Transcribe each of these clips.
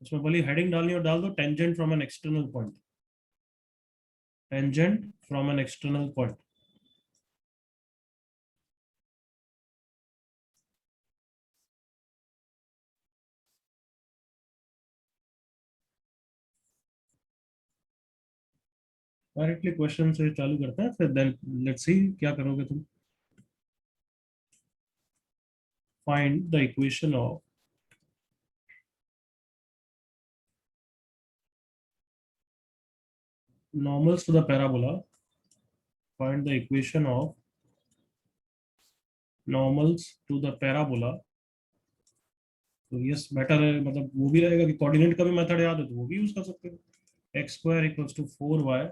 उसमें बोली हेडिंग डालनी और डाल दो tangent from an external point, tangent from an external point. Directly question से चालू करते हैं, फिर देन लेट्स सी क्या करोगे तुम। Find the equation of normals to the parabola. Find the equation of normals to the parabola. तो yes better है, मतलब वो भी रहेगा कि कोऑर्डिनेट का भी मेथड याद है तो वो भी यूज कर सकते हो। X square equals to 4y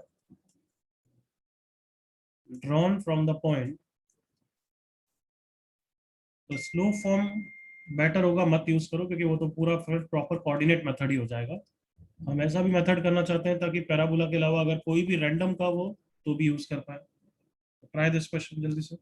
drawn from the point. तो स्लो फॉर्म बेटर होगा, मत यूज करो क्योंकि वो तो पूरा फिर प्रॉपर कोऑर्डिनेट मेथड ही हो जाएगा। हम ऐसा भी मेथड करना चाहते हैं ताकि पैराबोला के अलावा अगर कोई भी रैंडम का हो तो भी यूज कर पाए। ट्राई दिस क्वेश्चन जल्दी से।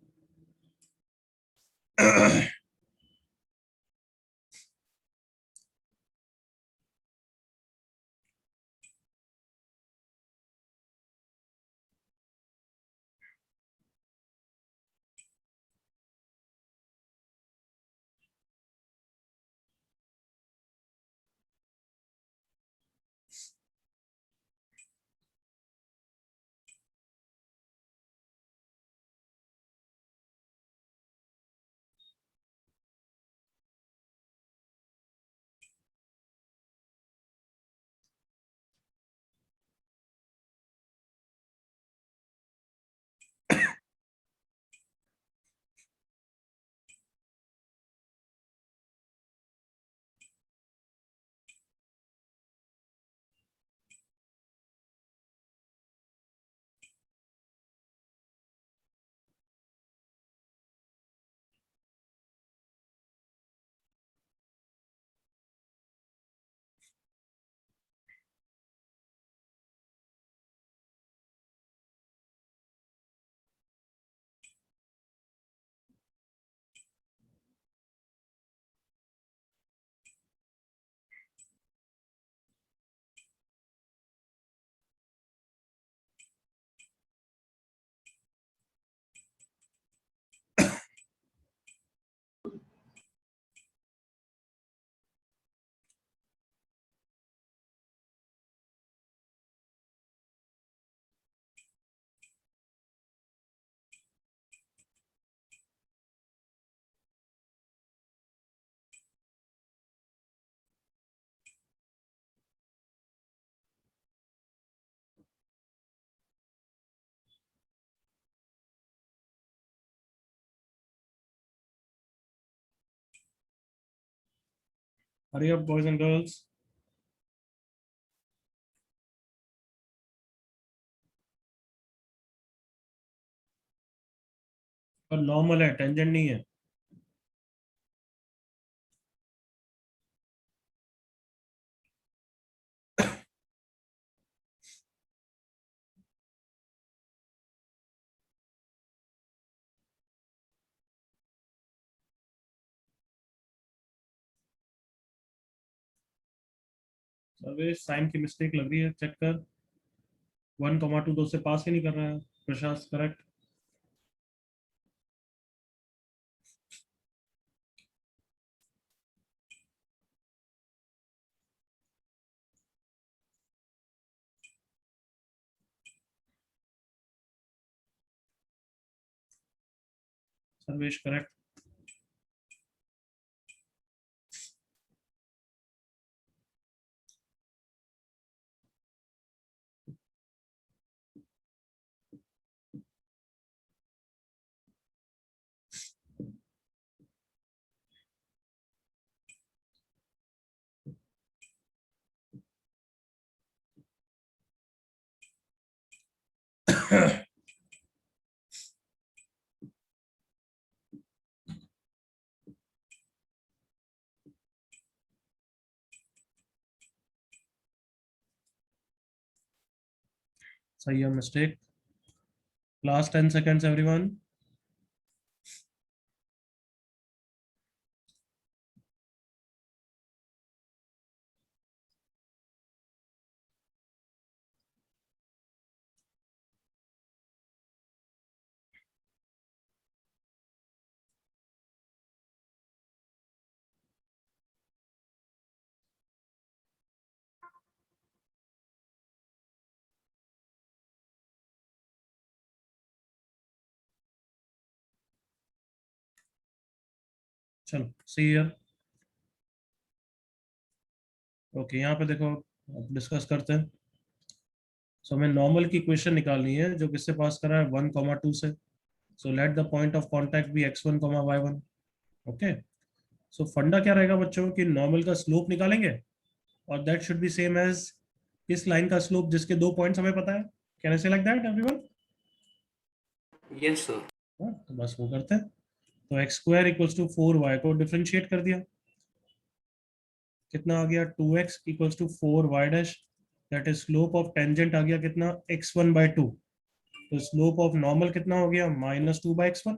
Hurry up boys and girls. पर नॉर्मल है, टेंजेंट नहीं है। सर्वे साइन की मिस्टेक लग रही है, चेक कर। 1,2 2 से पास ही नहीं कर रहा है। प्रशांत करेक्ट। सर्वेश करेक्ट। सही है, मिस्टेक। Last 10 seconds everyone. चलो सी हियर। ओके, यहाँ पे देखो, अब डिस्कस करते हैं। सो हमें नॉर्मल की इक्वेशन निकालनी है जो किससे पास करा है, 1,2 से। So let the point of contact be x1, y1। Okay, so फंडा क्या रहेगा बच्चों कि नॉर्मल का स्लोप निकालेंगे, और that should be same as इस लाइन का स्लोप जिसके 2 पॉइंट्स हमें पता है। Can I say like that everyone? Yes sir. तो बस वो करते हैं। तो x square equals to 4y को डिफ्रेंशिएट कर दिया, कितना आ गया, 2x equals to 4y dash. That is slope of tangent आ गया कितना, x1/2। तो स्लोप ऑफ नॉर्मल कितना हो गया, -2/x1।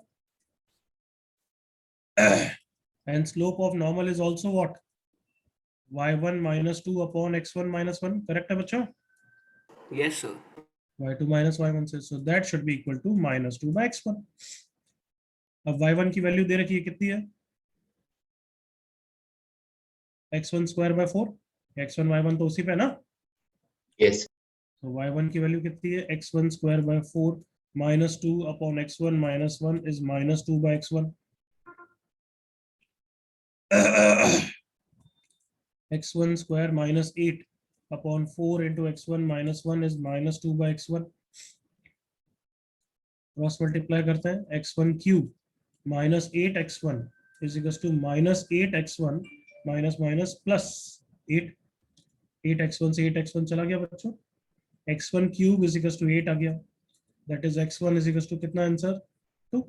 And slope of normal is also what, y1 -2 upon x1 -1। Correct है बच्चों? Yes sir. y2 -y1 से, so that should be equal to -2/x1। अब y1 की वैल्यू दे रखी है कितनी है, x1²/4। x1 y1 तो उसी पे ना। यस तो y1 की वैल्यू कितनी है, x1²/4 -2 upon x1 -1 is -2/x1। x1² -8 upon 4 into x1 - 1 is -2/x1। Cross multiply करते हैं, x1³ -8x1 is equal to -8x1 minus minus plus 8। 8x1 से 8x1 चला गया बच्चों, x1³ इज इक्वल टू 8 आ गया। That is x1 is equal to कितना answer, 2।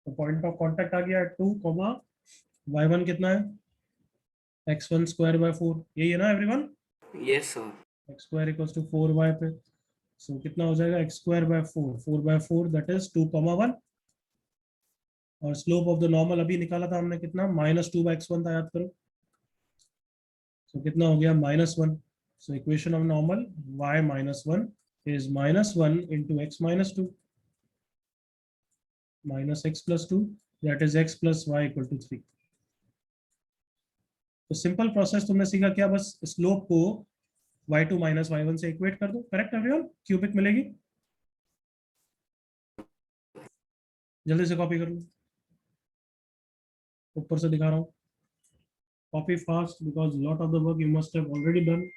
तो पॉइंट ऑफ कांटेक्ट आ गया 2, y1 कितना है, x1²/4। यही है ना everyone? Yes sir. x² equal to 4y पे। सो कितना हो जाएगा, x²/4, 4/4 दैट इज 2,1। और स्लोप ऑफ द नॉर्मल अभी निकाला था हमने कितना, -2/x1 था, याद करो। सो कितना हो गया, -1। So equation of normal y-1 is -1 into x -2 -x + 2 that is x + y = 3। तो सिंपल प्रोसेस तुमने सीखा क्या, बस स्लोप को y2 - y1 से इक्वेट कर दो। Correct everyone? क्यूबिक मिलेगी। जल्दी से कॉपी कर लो, ऊपर से दिखा रहा हूँ। Copy fast because lot of the work you must have already done.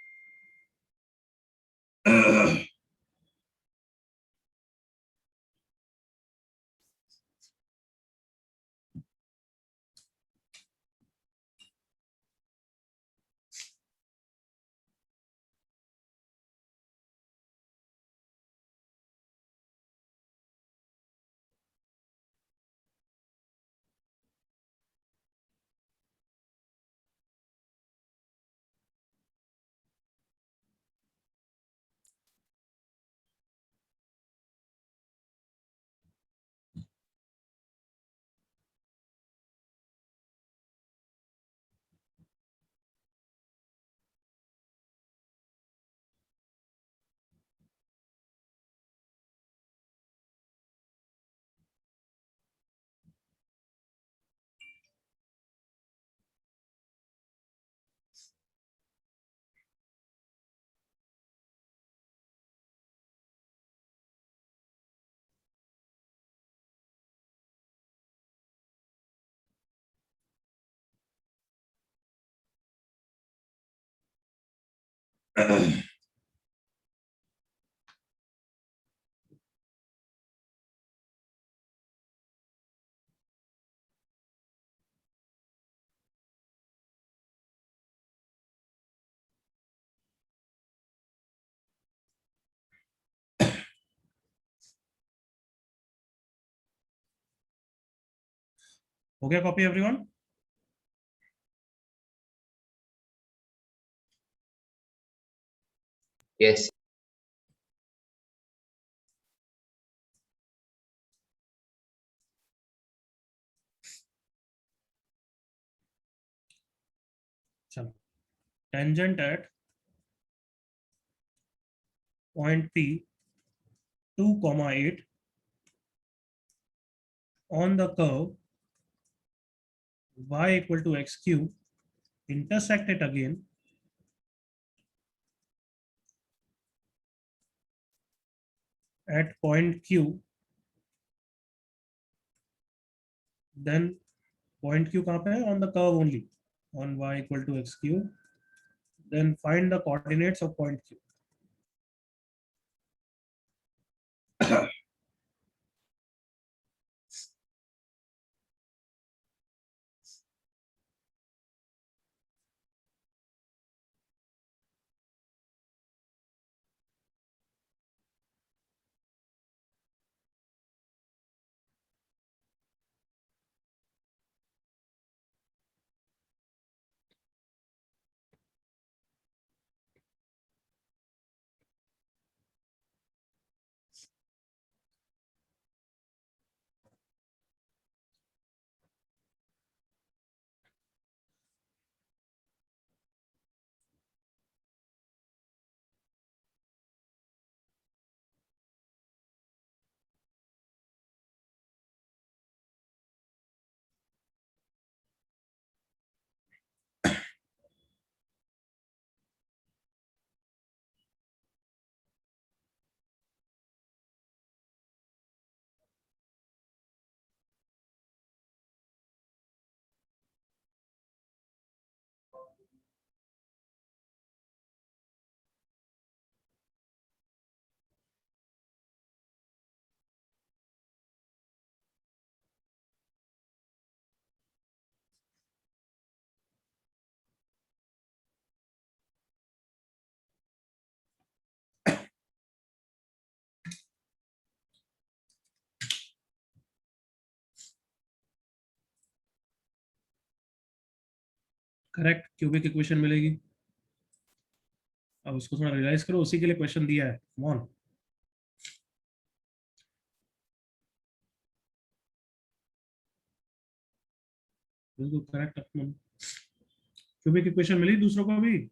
हो गया कॉपी एवरीवन? यस चलो, tangent at point P 2,8 on the curve y equal to x cube, intersect it again at point Q, then point Q कहाँ पे है? On the curve only, on y equal to x Q. Then find the coordinates of point Q. Correct cubic equation मिलेगी. अब उसको थोड़ा realise करो, उसी के लिए क्वेश्चन दिया है. Come on. बिल्कुल करेक्ट. क्यूबिक इक्वेशन मिली दूसरों को भी.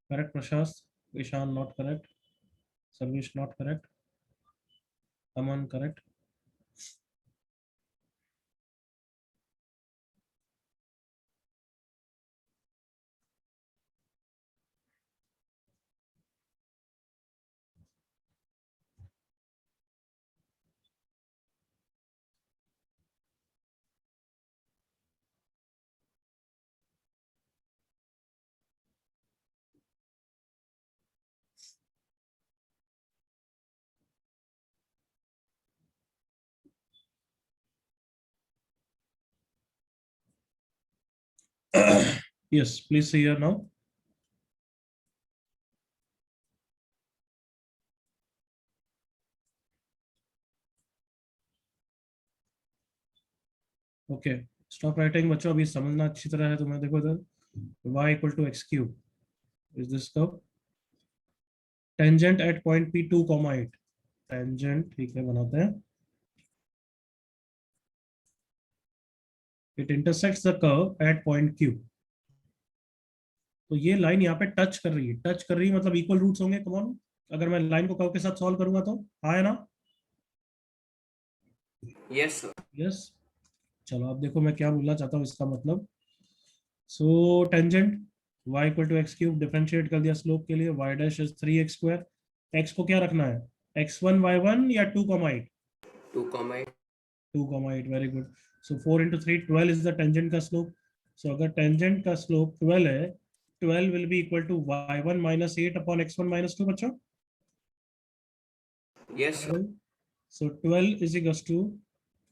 Correct Prashant. Ishan not correct. Sarvesh not correct. Aman correct. Yes, please see here now. Okay, stop writing बच्चों. अभी समझना अच्छी तरह है तुम्हें. देखो इधर, y equal to x cube is this curve. Tangent at point P 2,8. Tangent ठीक है, बनाते हैं. It intersects the curve at point Q. तो ये लाइन यहाँ पे टच कर रही है. टच कर रही है मतलब इक्वल रूट्स होंगे. Come on. अगर मैं लाइन को कर्व के साथ सॉल्व करूंगा तो हाँ है ना? Yes, sir. यस. चलो अब देखो मैं क्या बोलना चाहता हूँ इसका मतलब. So tangent y equal to x cube, differentiate कर दिया स्लोप के लिए. y dash is 3x². x को क्या रखना है? x1 y1 या 2,8? 2,8. 2,8. Very good. So 4 into 3 12 is the tangent का स्लोप. सो अगर टेंजेंट का स्लोप 12 है, 12 will be equal to y1 minus 8 upon x1 minus 2 बच्चों. Yes, sir. So 12 is equal to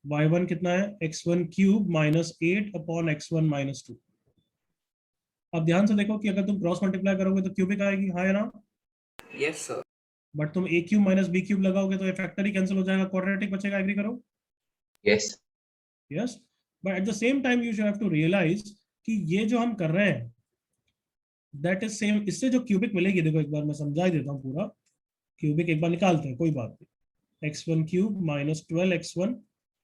y1 कितना है, x1 cube minus 8 upon x1 minus 2। अब ध्यान से देखो कि अगर तुम क्रॉस मल्टीप्लाई करोगे तो क्यूबिक आएगी, हाँ या ना? Yes, sir. बट तुम ए क्यूब माइनस बी क्यूब लगाओगे तो ये फैक्टर ही कैंसिल हो जाएगा, क्वाड्रेटिक बचेगा। एग्री करो? Yes. Yes. But at the same time you should have to realize कि ये जो हम कर रहे हैं दैट इज सेम, इससे जो क्यूबिक मिलेगी, देखो एक बार मैं समझा ही देता हूँ पूरा। क्यूबिक एक बार निकालते हैं, कोई बात नहीं। x1 cube minus 12x1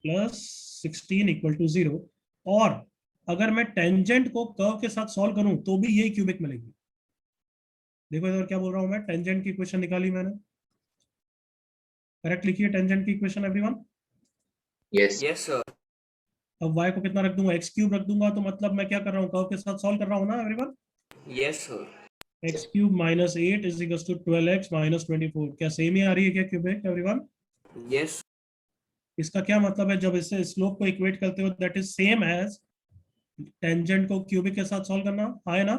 plus 16 equal to 0। और अगर मैं टेंजेंट को कर्व के साथ सॉल्व करूं तो भी यही क्यूबिक मिलेगी। देखो इधर क्या बोल रहा हूं मैं, टेंजेंट की इक्वेशन निकाली मैंने। करेक्ट लिखिए टेंजेंट की equation everyone. Yes. Yes, sir. अब y को कितना रख दूंगा, x क्यूब रख दूंगा, तो मतलब मैं क्या कर रहा हूँ, कर्व के साथ सॉल्व कर रहा हूँ ना everyone. Yes, sir. X cube minus 8 is equal to 12x minus 24। क्या सेम ही आ रही है क्या क्यूबिक एवरीवन? Yes. इसका क्या मतलब है, जब इससे स्लोप को इक्वेट करते हो that is same as tangent को क्यूबिक के साथ सॉल्व करना, आए ना?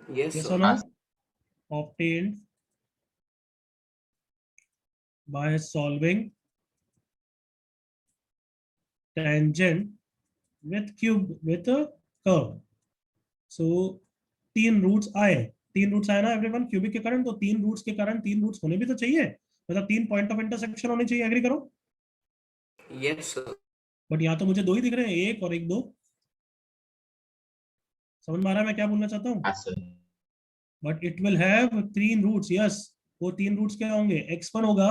Yes, yes sir. और no? Obtained by solving tangent with cube with curve. So तीन रूट्स आए, तीन रूट्स आए ना एवरीवन क्यूबिक के कारण, तो तीन रूट्स के कारण तीन रूट्स होने भी तो चाहिए, मतलब तीन पॉइंट ऑफ इंटरसेक्शन होने चाहिए। एग्री करो? Yes, sir. बट यहाँ तो मुझे दो ही दिख रहे हैं, एक और एक, दो। समझ में आ रहा है मैं क्या बोलना चाहता हूँ? Yes, sir. But it will have तीन रूट्स। यस, वो तीन रूट्स क्या होंगे, x1 होगा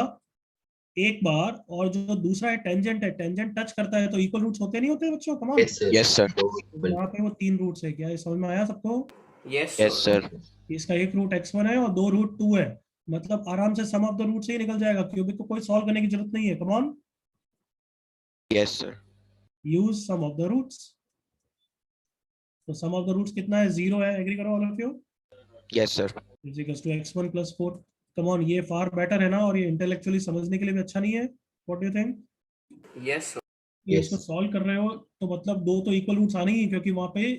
एक बार, और जो दूसरा है टेंजेंट है, टेंजेंट टच करता है तो इक्वल रूट्स होते नहीं होते बच्चों, कम on. Yes, sir. Yes, sir. दो तो equal. यहाँ पे वो तीन रूट्स है, क्या ये समझ में आया सबको? Yes, Yes, sir. sir. इसका एक रूट x1 है और दो रूट 2 है, मतलब आराम से सम ऑफ द रूट से ही निकल जाएगा, क्यूबिक को कोई सॉल्व करने की जरूरत नहीं है। Come on, Yes, sir. Use some of the roots. तो सम ऑफ द रूट्स कितना है, 0 है। एग्री करो all of you? Yes, sir. Is equal to x1 plus 4। Come on, ये फार बेटर है ना, और ये इंटेलेक्चुअली समझने के लिए भी अच्छा नहीं है? What do you think? Yes, sir. ये Yes. इसको सॉल्व कर रहे हो तो मतलब दो तो इक्वल रूट्स आने ही, क्योंकि वहां पे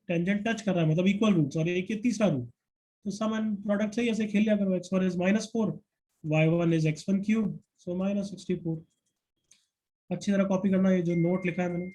टेंजेंट टच कर रहा है, मतलब इक्वल रूट्स, और एक ये तीसरा रूट। तो सम एंड प्रोडक्ट से ही ऐसे खेल लिया करो। x1 is minus 4, y1 is x1 cube, so minus 64। अच्छी तरह कॉपी करना ये जो नोट लिखा है मैंने।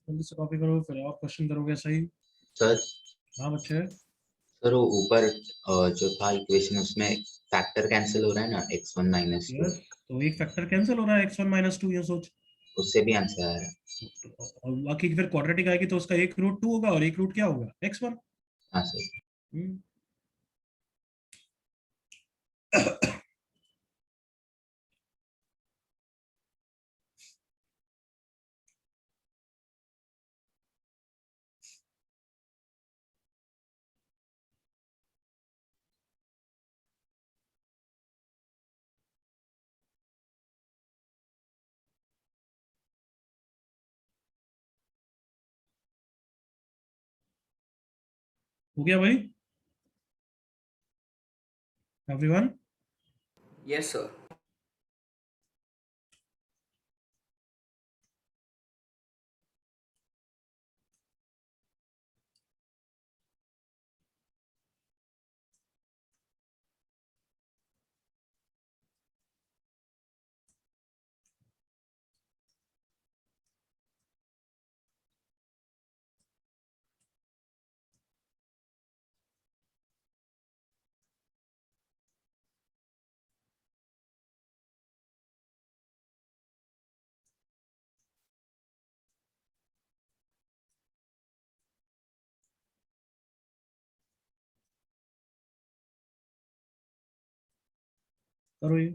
जल्दी से कॉपी करो, फिर और क्वेश्चन करोगे सही। Sir, हाँ बच्चे। सर वो ऊपर जो था इक्वेशन उसमें फैक्टर कैंसिल हो रहा है ना x1 माइनस टू, यस, तो एक फैक्टर कैंसिल हो रहा है, x1 माइनस 2, ये सोच। उससे भी आंसर आ रहा है. और बाकी फिर क्वाड्रेटिक आएगी तो उसका एक रूट 2 होगा और एक रूट क्या होगा, x1। हाँ सर. हो गया भाई एवरीवन? Yes, sir. करो ये।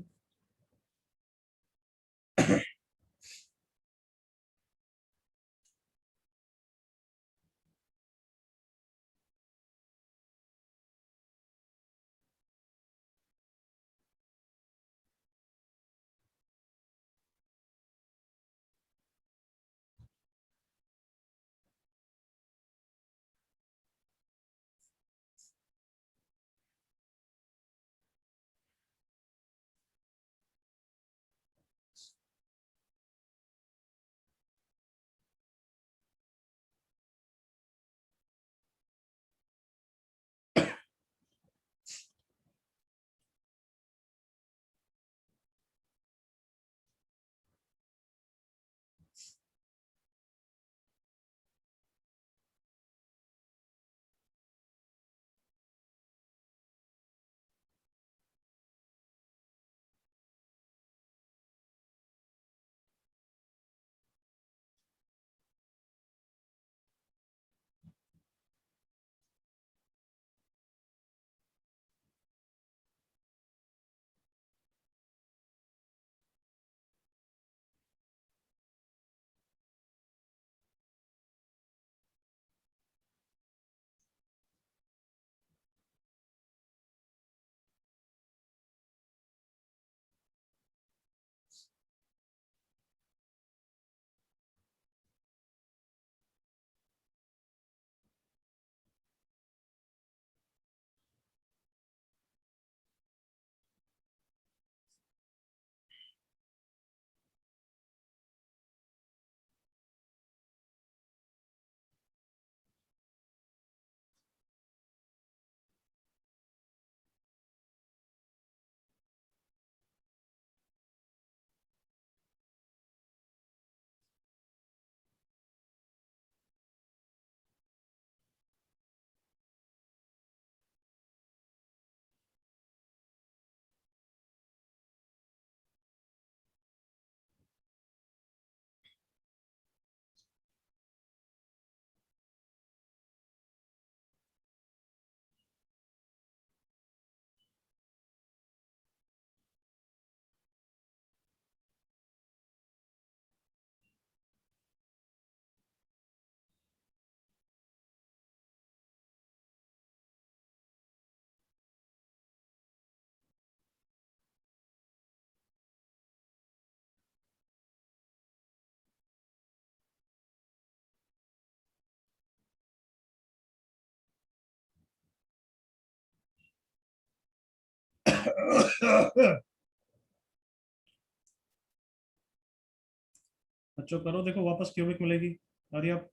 बच्चों करो, देखो वापस क्यूबिक मिलेगी। हरी आप।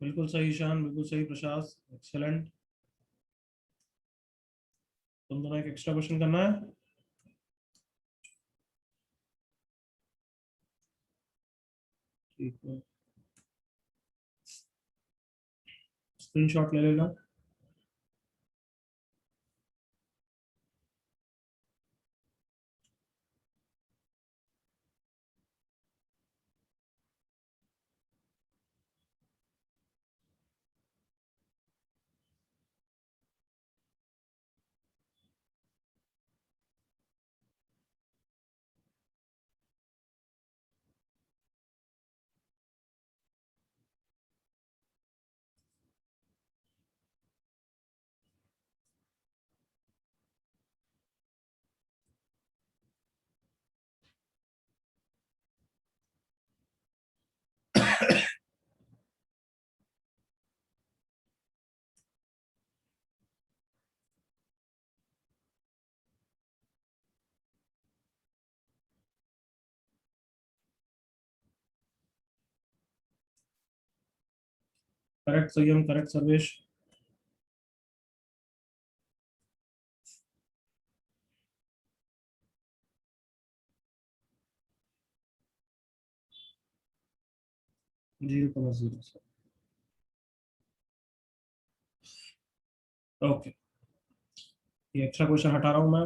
बिल्कुल सही ईशान, बिल्कुल सही प्रशांत, एक्सेलेंट। तुम दोनों एक एक्स्ट्रा क्वेश्चन करना है। ठीक है, स्क्रीनशॉट ले लेना। करेक्ट संयम, correct Sarvesh. Zero comma zero. Okay, ये एक्स्ट्रा क्वेश्चन हटा रहा हूं मैं।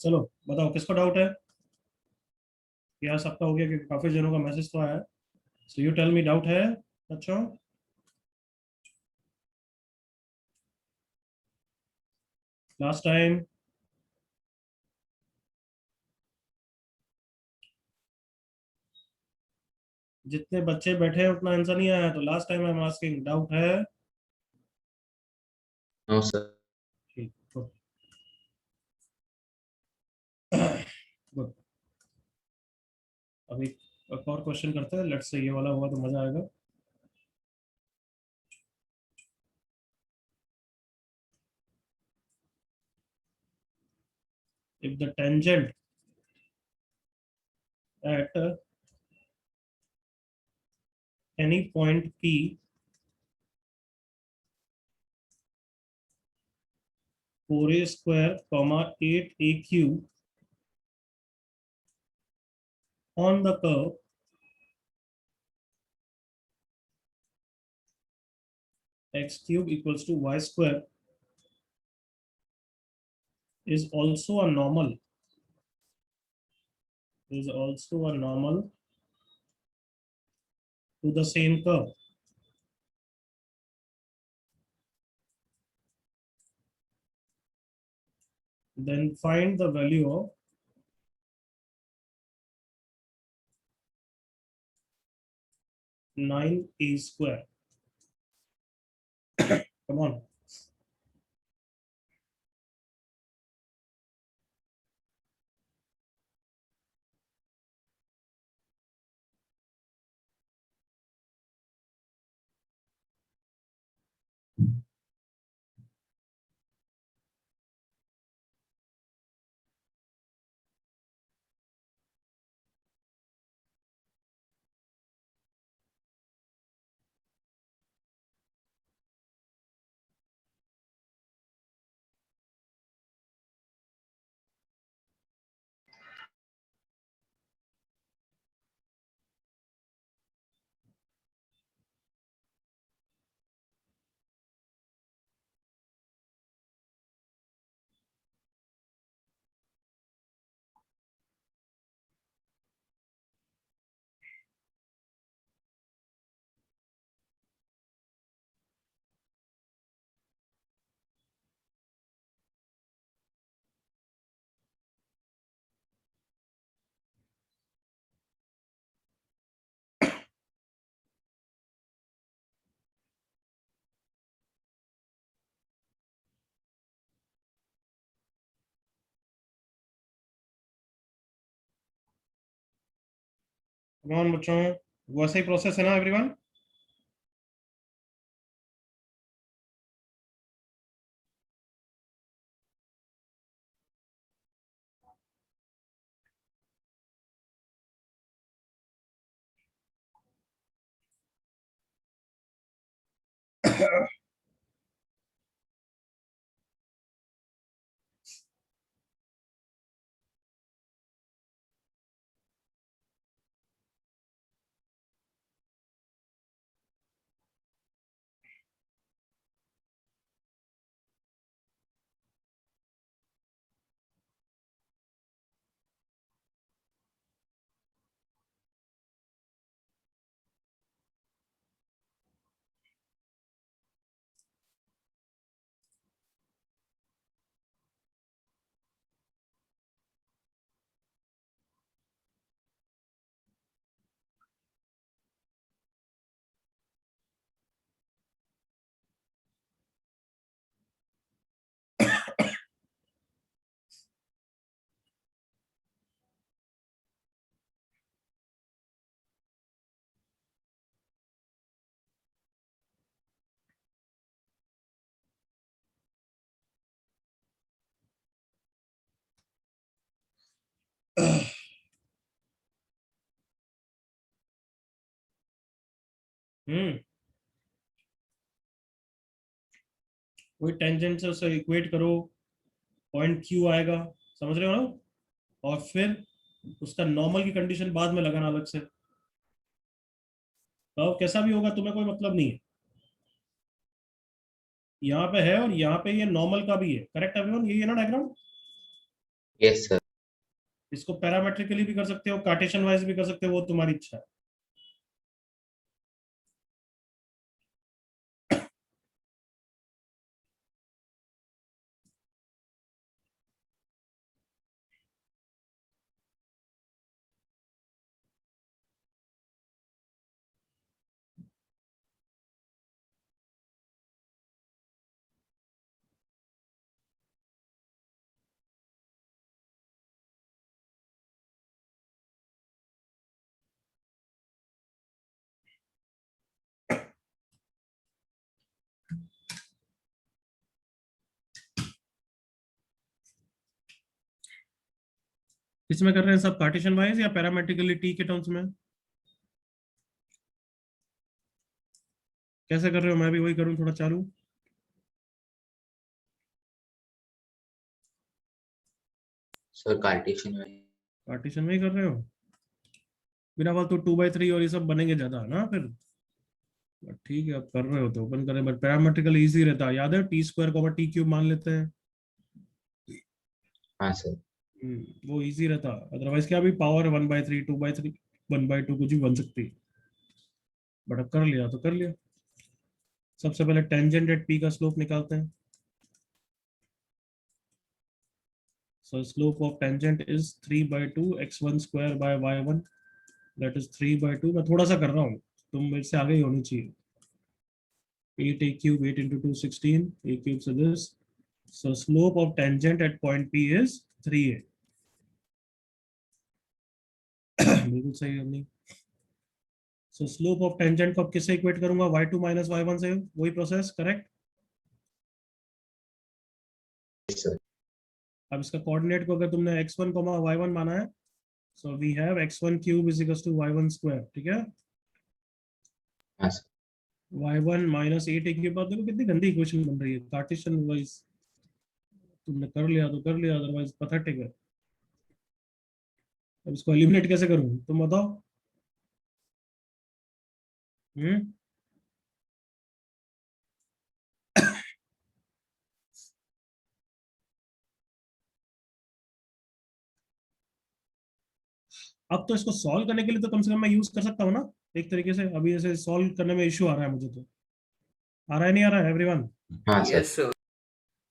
चलो बताओ किसको डाउट है। यार सबका हो गया क्योंकि काफी जनों का मैसेज तो आया है। So you tell me, doubt है बच्चों? लास्ट टाइम जितने बच्चे बैठे हैं उतना आंसर नहीं आया, तो last time I am asking, doubt है? No sir. ठीक, गुड। गुड। अभी एक और क्वेश्चन करते हैं, लेट्स से ये वाला हुआ तो मजा आएगा। if the tangent at any point P 4a square comma 8aq on the curve x cube equals to y square is also a normal, is also a normal to the same curve, then find the value of nine a square. Come on. Come on बच्चों, वैसे ही process है ना everyone? कोई tangent से उसे equate करो, point Q आएगा, समझ रहे हो ना? और फिर उसका नॉर्मल की कंडीशन बाद में लगाना अलग से। तो कैसा भी होगा तुम्हें कोई मतलब नहीं है। यहाँ पे है और यहाँ पे ये नॉर्मल का भी है, करेक्ट एवरीवन? यही है ना डायग्राम? Yes sir. इसको पैरामेट्रिकली भी कर सकते हो, कार्टेशियन वाइज भी कर सकते हो, वो तुम्हारी इच्छा है। इसमें कर रहे हैं सब कार्टेशियन वाइज या पैरामेट्रिकली टी के टर्म्स में? कैसे कर रहे हो? मैं भी वही करूं थोड़ा चालू। सर कार्टेशियन में। कार्टेशियन में ही कर रहे हो? बिना फालतू 2/3 और ये सब बनेंगे ज्यादा ना फिर। बट ठीक है, अब कर रहे हो तो ओपन करें, बट पैरामेट्रिकल इजी रहता है, याद है? टी स्क्वायर को टी क्यूब मान लेते हैं। हाँ सर। वो इजी रहता, अदरवाइज क्या, भी पावर 1/3 2/3 1/2 कुछ भी बन सकती है। बट अब कर लिया तो कर लिया। सबसे पहले टेंजेंट एट पी का स्लोप निकालते हैं। So slope of tangent is 3/2 x1 square by y1, that is 3/2। मैं थोड़ा सा कर रहा हूँ, तुम मेरे से आगे ही होनी चाहिए। 8 a cube 8 into 2 16 a cube so this, so slope of tangent at point P is 3a। बिल्कुल सही है नहीं? So slope of tangent को अब किससे इक्वेट करूंगा? y2 minus y1 से, वही प्रोसेस, करेक्ट? Yes sir. अब इसका कोऑर्डिनेट को अगर तुमने x1 y1 माना है, so we have x1 cube is equals to y1 square, ठीक है? हाँ सर। y1 माइनस 8a के बाद देखो कितनी गंदी इक्वेशन बन रही है कार्टेशियन वाइज। तुमने कर लिया तो कर लिया, अदरवाइज पथेटिक है। अब इसको एलिमिनेट कैसे करूं तुम बताओ? हम्म अब तो इसको सॉल्व करने के लिए तो कम से कम मैं यूज कर सकता हूँ ना एक तरीके से। अभी ऐसे सॉल्व करने में इश्यू आ रहा है मुझे, तो आ रहा है नहीं आ रहा है एवरीवन? हाँ sir. Yes, sir.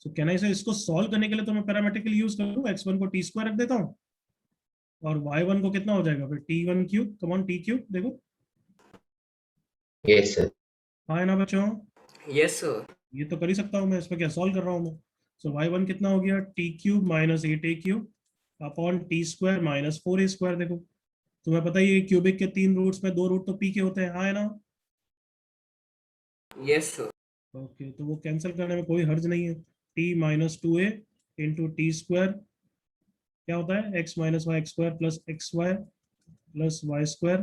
So can I से इसको सॉल्व करने के लिए तो मैं पैरामेट्रिकली यूज करूँ, x1 को टी स्क्वायर रख देता हूँ और y1 को कितना हो जाएगा फिर? t1 cube, come on T cube देखो। Yes sir. हाँ है ना बच्चों? Yes, sir. ये तो कर ही सकता हूँ मैं, इसमें क्या सॉल्व कर रहा हूँ मैं। सो y1 कितना हो गया? T cube minus 8a cube upon T square minus 4a square. देखो तुम्हें पता ही है क्यूबिक के 3 रूट्स में 2 रूट तो पी के होते हैं, हाँ है ना? Yes, sir. ओके, तो वो कैंसिल करने में कोई हर्ज नहीं है। T minus 2a into t square क्या होता है? X minus y square plus x y plus y square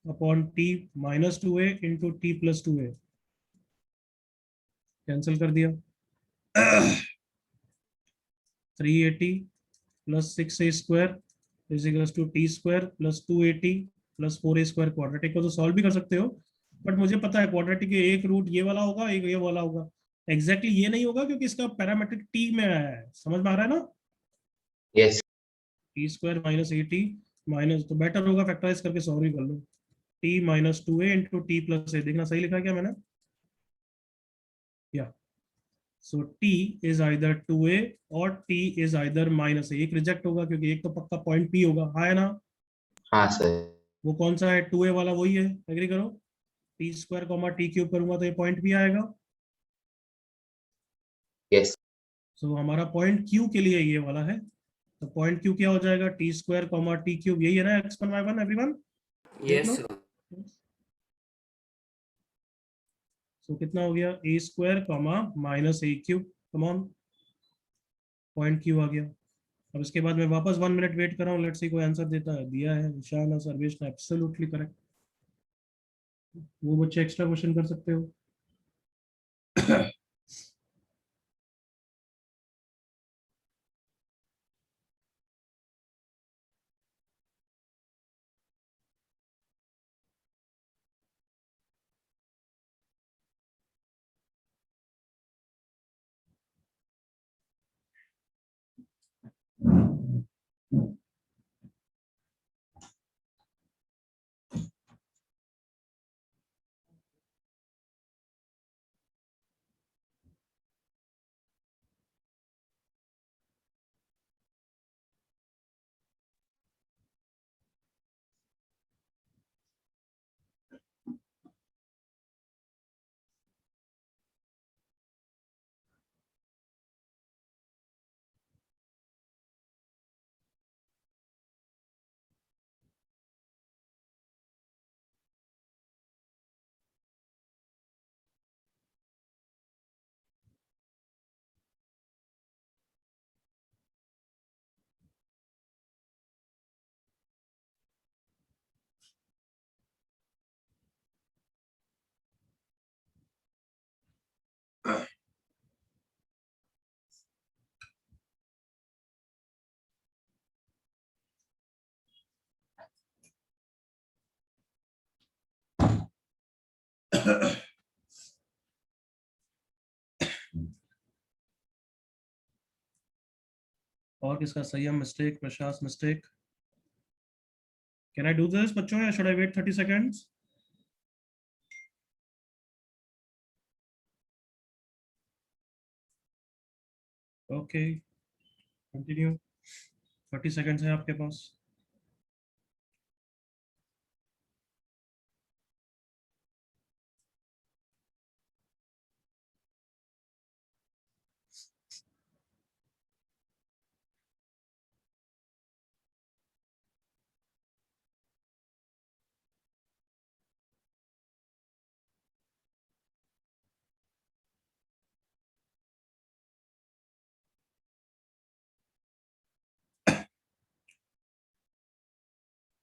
upon t minus 2a into T plus 2a, cancel कर दिया। 380 plus 6a square is equals to t square plus 280 plus 4a square. Quadratic को तो solve भी कर सकते हो, but मुझे पता है क्वाड्रेटिक के एक रूट ये वाला होगा, एक ये वाला होगा। एग्जैक्टली ये नहीं होगा क्योंकि इसका पैरामेट्रिक टी में आया है, समझ में आ रहा है ना? Yes. T square minus 80 minus, तो बेटर होगा फैक्टराइज करके सॉल्व ही कर लो। T minus 2a into T plus A, देखना सही लिखा क्या मैंने? या so T is either 2a और टी इज आइदर माइनस ए। एक रिजेक्ट होगा क्योंकि एक तो पक्का पॉइंट पी होगा, हाँ है ना? हाँ सर। वो कौन सा है? 2a वाला वही है, एग्री करो। T square comma T cube करूंगा तो ये पॉइंट भी आएगा। यस। सो हमारा पॉइंट क्यू के लिए ये वाला है, तो पॉइंट क्यू क्या हो जाएगा? T square comma T cube, यही है ना x1 y1 एवरीवन? देख Yes, लो। sir. सो कितना हो गया? A square comma minus A cube, come on, point Q आ गया। अब इसके बाद मैं वापस 1 मिनट वेट कर रहा हूँ, लेट्स सी कोई आंसर देता है। दिया है ईशान और सर्वेश ने, एब्सोल्युटली करेक्ट। वो बच्चे एक्स्ट्रा क्वेश्चन कर सकते हो। और किसका Sanyam mistake, Prashas mistake. Can I do this बच्चों, या should I wait 30 seconds? Okay, continue. 30 seconds है आपके पास।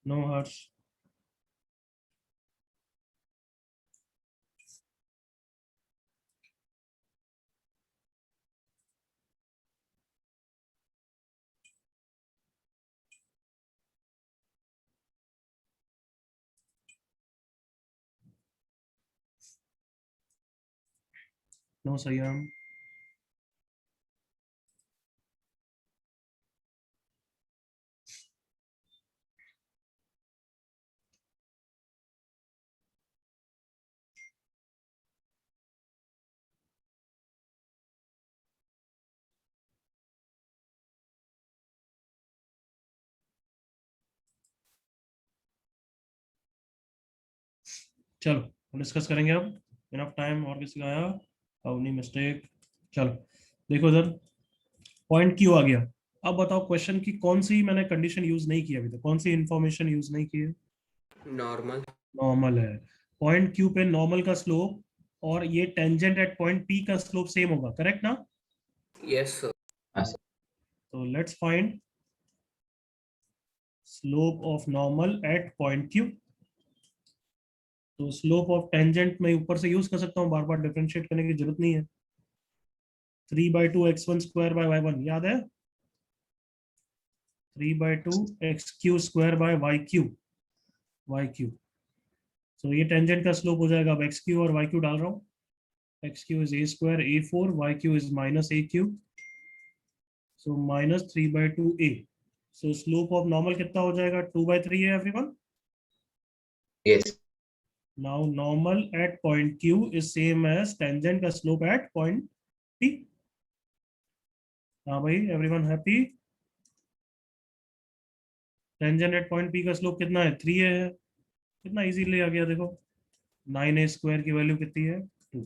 नो हर्ष। नो संयम। चलो डिस्कस करेंगे अब, इनफ टाइम। और किसी का आया? अवनी मिस्टेक। चलो देखो इधर, पॉइंट क्यू आ गया। अब बताओ क्वेश्चन की कौन सी मैंने कंडीशन यूज नहीं की अभी तक, कौन सी इंफॉर्मेशन यूज नहीं की है? नॉर्मल। नॉर्मल है। पॉइंट क्यू पे नॉर्मल का स्लोप और ये टेंजेंट एट पॉइंट पी का स्लोप सेम होगा, करेक्ट ना? Yes sir. हाँ सर। तो let's find slope of normal at point Q. तो स्लोप ऑफ टेंजेंट मैं ऊपर से यूज कर सकता हूँ, बार बार डिफरेंशिएट करने की जरूरत नहीं है। 3/2 x1 स्क्वायर बाय y1, याद है? 3/2 x³ स्क्वायर बाय y³ तो ये टेंजेंट का स्लोप हो जाएगा। अब x³ और y³ डाल रहा हूँ। x³ इज a², y³ इज -a³, so -3/2a। So slope of normal कितना हो जाएगा? 2/3 है everyone. Yes. Now normal at point q is same as tangent का स्लोप एट पॉइंट p। हाँ भाई, everyone happy? Tangent at point p का स्लोप कितना है? 3 है। कितना इजीली आ गया देखो। 9a² की वैल्यू कितनी है? 2।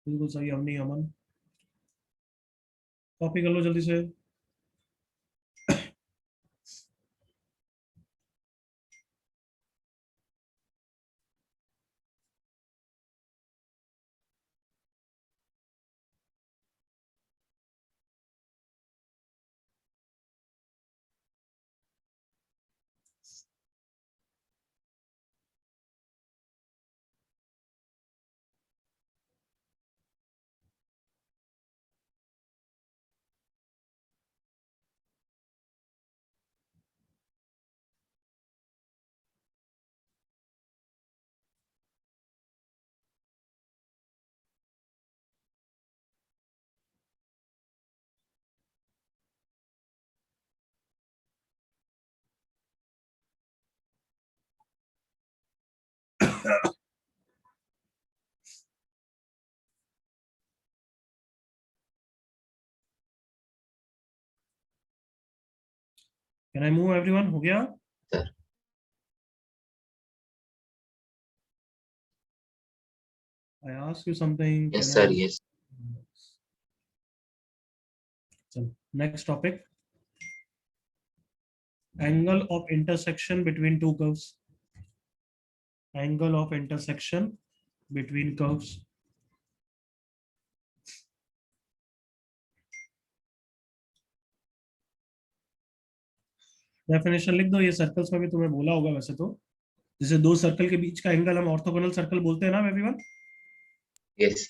बिल्कुल सही अवनी अमन, कॉपी कर लो जल्दी से। Can I move everyone? हो गया? Sir. I ask you something, Yes, can sir. I? Yes. चलो next topic, angle of intersection between two curves. Angle of intersection between curves. Definition लिख दो, ये सर्कल्स में भी तुम्हें बोला होगा वैसे तो। जैसे दो सर्कल के बीच का एंगल हम ऑर्थोगोनल सर्कल बोलते हैं ना एवरीवन। Yes.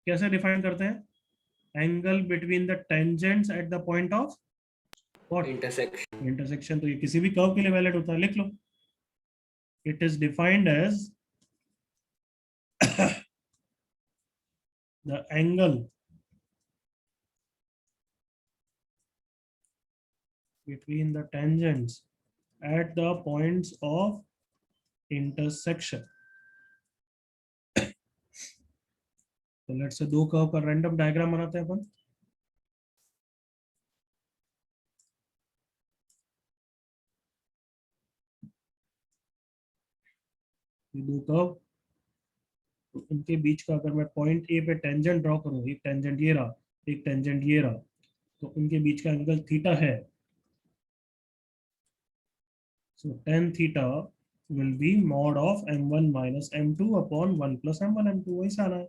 कैसे डिफाइन करते हैं? Angle between the tangents at the point of what? Intersection. Intersection. तो ये किसी भी कर्व के लिए वैलिड होता है, लिख लो। It is defined as the angle between the tangents at the points of intersection. तो लेट्स से दो कर्व का रैंडम डायग्राम बनाते हैं अपन। ये दो कर्व, तो इनके बीच का अगर मैं पॉइंट ए पे टेंजेंट ड्रॉ करूं, एक टेंजेंट ये रहा, एक टेंजेंट ये रहा, तो उनके बीच का एंगल थीटा है। So tan theta will be mod of m1 minus m2 upon 1 plus m1 m2, वही से आना है।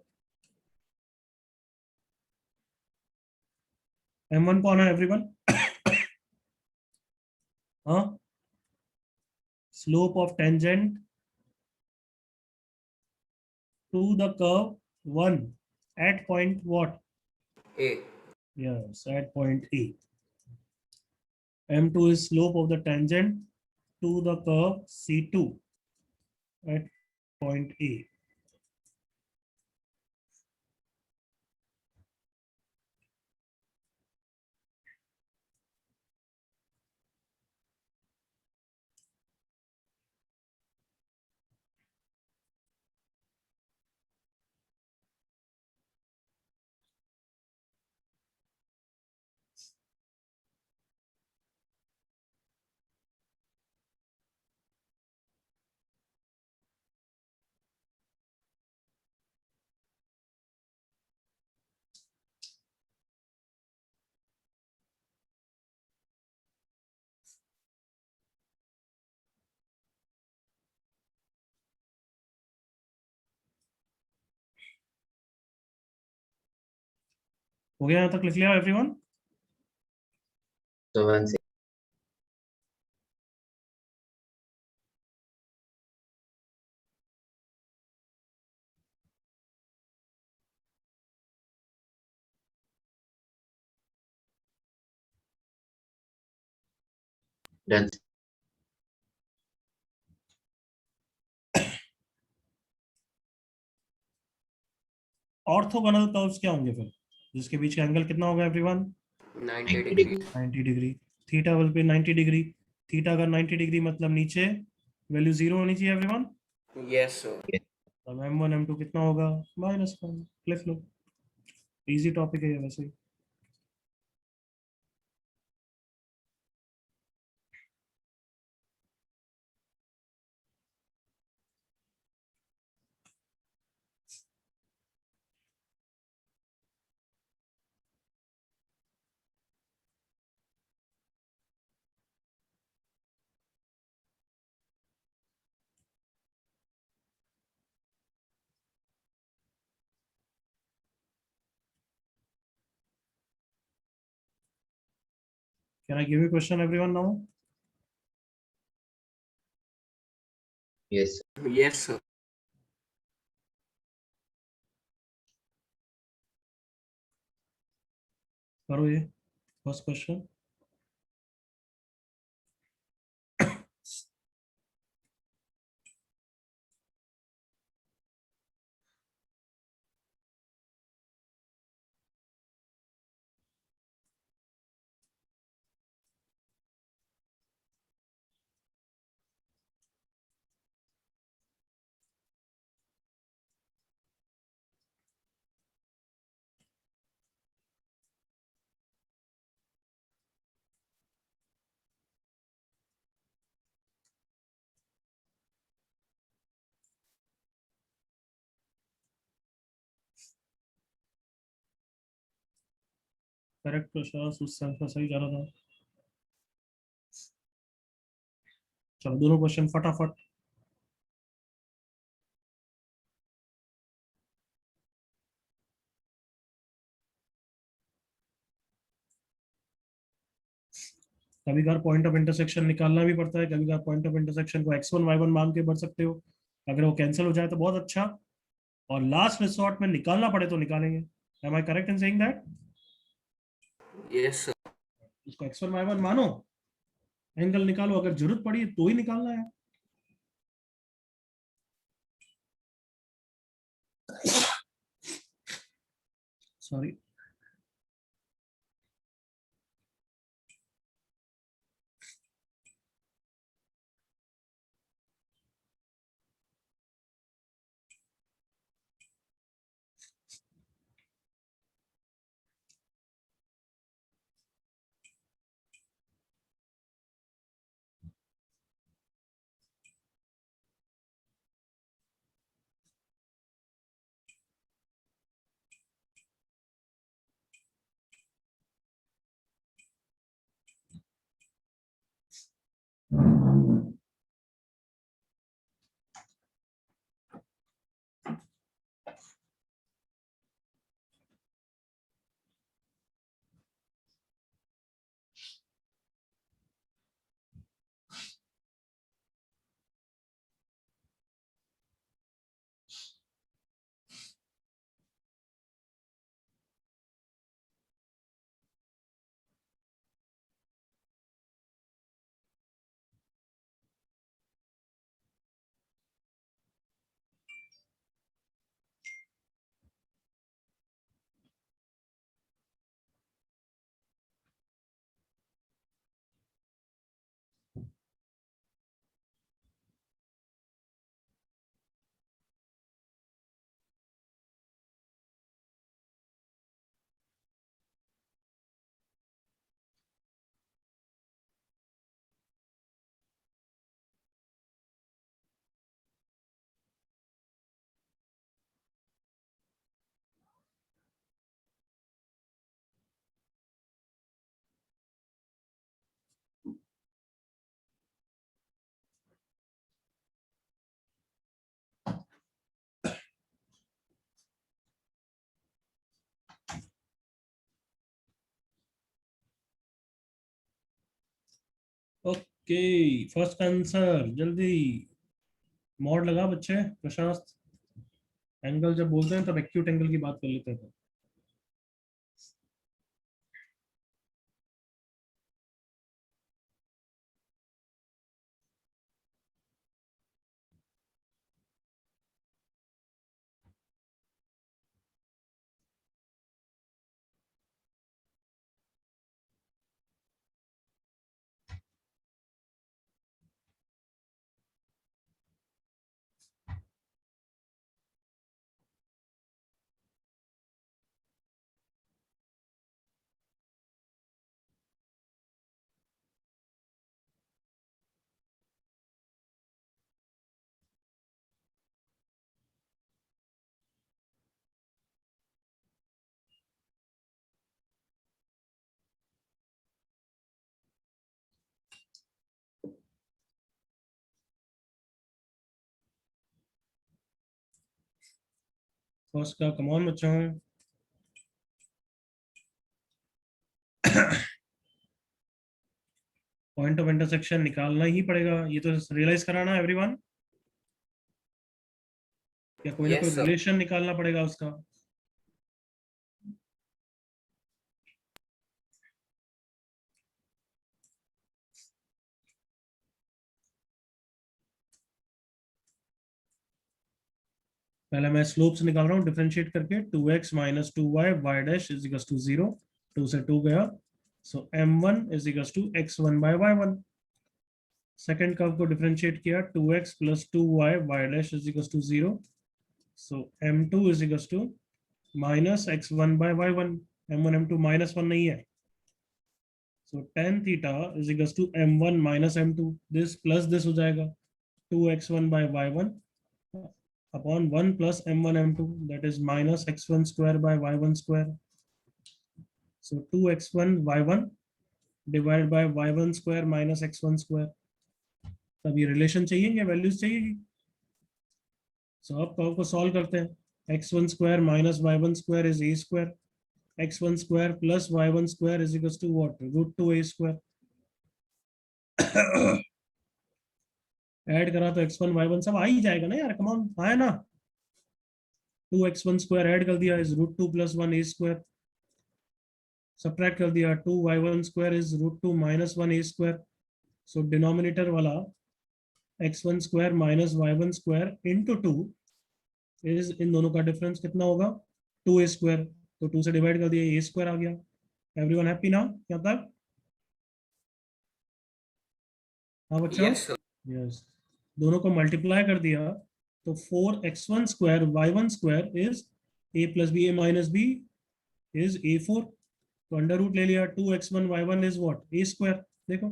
m1 कौन है एवरीवन? हाँ, slope of tangent to the curve 1 at point what? A. Yes, at point A. M2 is slope of the tangent to the curve C2 at point A. हो गया यहाँ तक? लिख लिया everyone? So one second. Done. Orthogonal curves क्या होंगे फिर? जिसके बीच का एंगल कितना होगा everyone? 90 90 degrees. degrees. 90 degree. Theta will B 90 degree. Theta अगर 90 डिग्री मतलब नीचे वैल्यू जीरो होनी चाहिए एवरीवन। Yes, sir. तब m1 m2 कितना होगा? -1। लिख लो, इजी टॉपिक है ये वैसे ही। Can I give you a question everyone now? Yes. Yes, sir. करो ये फर्स्ट क्वेश्चन। करेक्ट प्रशांत, उस सेंस में सही जा रहा था। चलो दोनों क्वेश्चन फटाफट। कभी कभार पॉइंट ऑफ इंटरसेक्शन निकालना भी पड़ता है, कभी कभार पॉइंट ऑफ इंटरसेक्शन को x1 y1 मान के बढ़ सकते हो। अगर वो कैंसिल हो जाए तो बहुत अच्छा, और लास्ट रिसोर्ट में निकालना पड़े तो निकालेंगे। Am I correct in saying that? Yes, sir. इसको x1 y1 मानो, एंगल निकालो, अगर जरूरत पड़ी तो ही निकालना है। सॉरी। ओके, फर्स्ट आंसर जल्दी। मॉड लगा बच्चे, प्रशांत। एंगल जब बोलते हैं तब एक्यूट एंगल की बात कर लेते हैं। फर्स्ट का कमॉन बच्चों। पॉइंट ऑफ इंटरसेक्शन निकालना ही पड़ेगा, ये तो रियलाइज कराना एवरीवन, या कोई ना कोई Yes, sir. रिलेशन निकालना पड़ेगा उसका। पहले मैं स्लोप्स निकाल रहा हूँ डिफरेंशिएट करके। 2x minus 2y y dash is equal to 0, 2 से 2 गया, so m1 is equal to x1 by y1। Second curve को डिफरेंशिएट किया, 2x plus 2y y dash is equal to 0, so m2 is equal to minus x1 by y1। m1 m2 minus 1 नहीं है, so tan theta is equal to m1 minus m2, this plus this हो जाएगा, 2x1 by y1 upon 1 plus m1 m2, that is minus x1 square by y1 square. So 2x1 y1 divided by y1 square minus x1 square. तब ये relation चाहिए या values चाहिए? सो अब curve को solve करते हैं. x1 square minus y1 square is a square. x1 square plus y1 square is equals to what? Root 2a square. Add करा तो x1 y1 सब आ ही जाएगा ना यार, कम ऑन, आया ना. 2x1 square ऐड कर दिया is root 2 plus 1 a square. Subtract कर दिया 2y1 square is root 2 minus 1 a square. So denominator वाला x1 square minus y1 square into 2 is, इन दोनों का डिफरेंस कितना होगा? 2a square. तो 2 से डिवाइड कर दिया, a square आ गया. एवरीवन हैप्पी ना यहाँ तक? हाँ बच्चों, Yes, sir. यस. दोनों को मल्टीप्लाई कर दिया तो 4x1 square y1 square is a plus b a minus b is a4. तो अंडर रूट ले लिया. 2x1 y1 is what? a square. देखो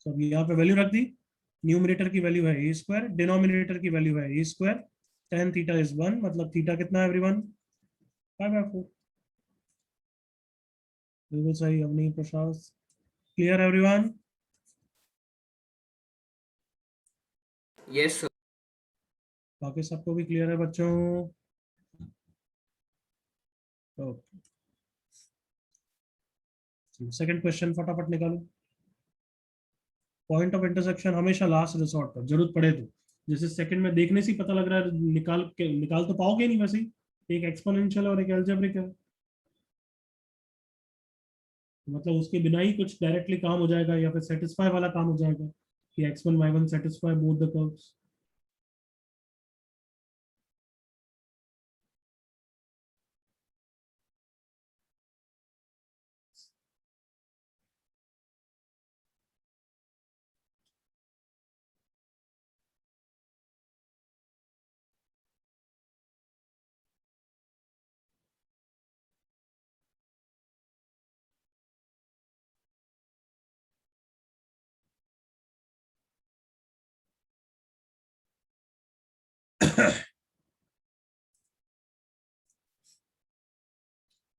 सब यहाँ पे वैल्यू रख दी. न्यूमरेटर की वैल्यू है a स्क्वायर, डिनोमिनेटर की वैल्यू है a square. tan theta is 1, मतलब थीटा कितना है एवरीवन? 5/4. बिल्कुल सही Avni Prasad. Clear everyone? Yes, sir. बाकी सबको भी क्लियर है बच्चों? सेकंड क्वेश्चन फटाफट निकालो. पॉइंट ऑफ इंटरसेक्शन हमेशा लास्ट रिसोर्ट पर, जरूरत पड़े तो. जैसे सेकंड में देखने से ही पता लग रहा है, निकाल तो पाओगे नहीं वैसे ही. एक एक्सपोनेंशियल और एक अलजेब्रिक है, मतलब उसके बिना ही कुछ डायरेक्टली काम हो जाएगा या फिर सेटिस्फाई वाला काम हो जाएगा कि x1 y1 satisfy both the curves.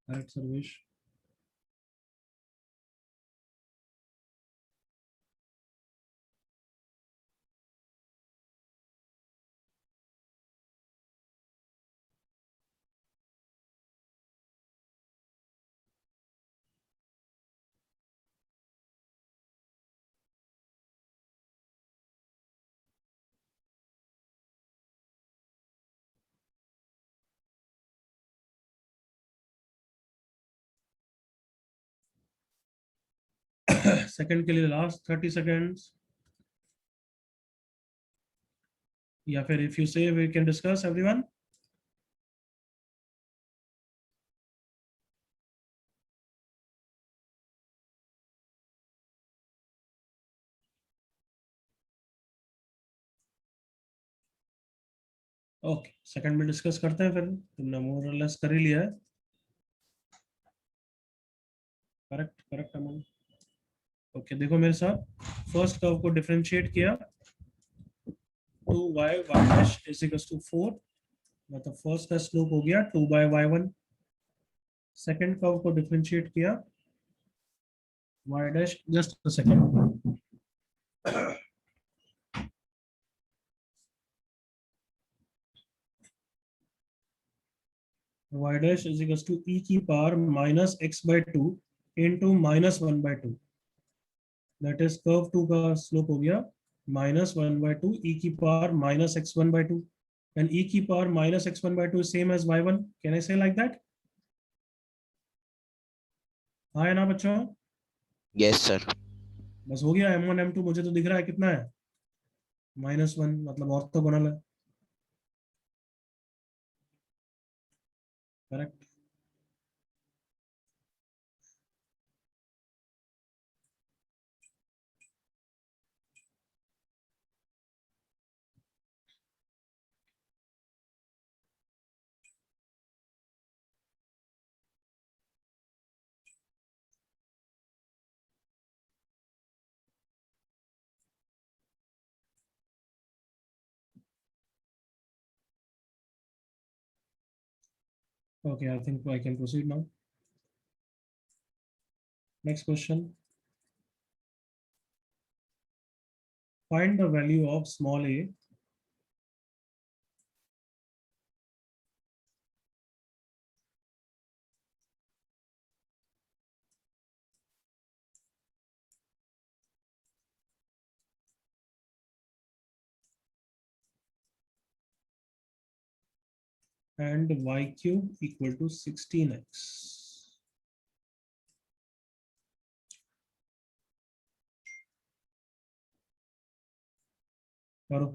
Right Sarvesh. Second के लिए लास्ट 30 सेकंड्स, या फिर if you say we can discuss everyone. Okay, second में डिस्कस करते हैं. फिर तुमने मोर और लेस कर ही लिया है. करेक्ट करेक्ट अमन. ओके देखो मेरे साथ, फर्स्ट कर्व को डिफरेंशिएट किया. 2y y dash is equals to 4, मतलब फर्स्ट का स्लोप हो गया 2/y1. सेकंड कर्व को डिफरेंशिएट किया, y dash, just a second, y dash is equals to e की power minus x/2 into -1/2. That is curve 2 का slope हो गया -1/2 e की पावर -x1/2. and e की power -x1/2 is same as y1. can I say like that? हाँ है ना बच्चों? Yes, sir. बस हो गया. m1 m2 मुझे तो दिख रहा है कितना है, -1, मतलब ऑर्थोगोनल है. Correct. Okay, I think I can proceed now. Next question, find the value of small a and y cube equal to 16x. करो।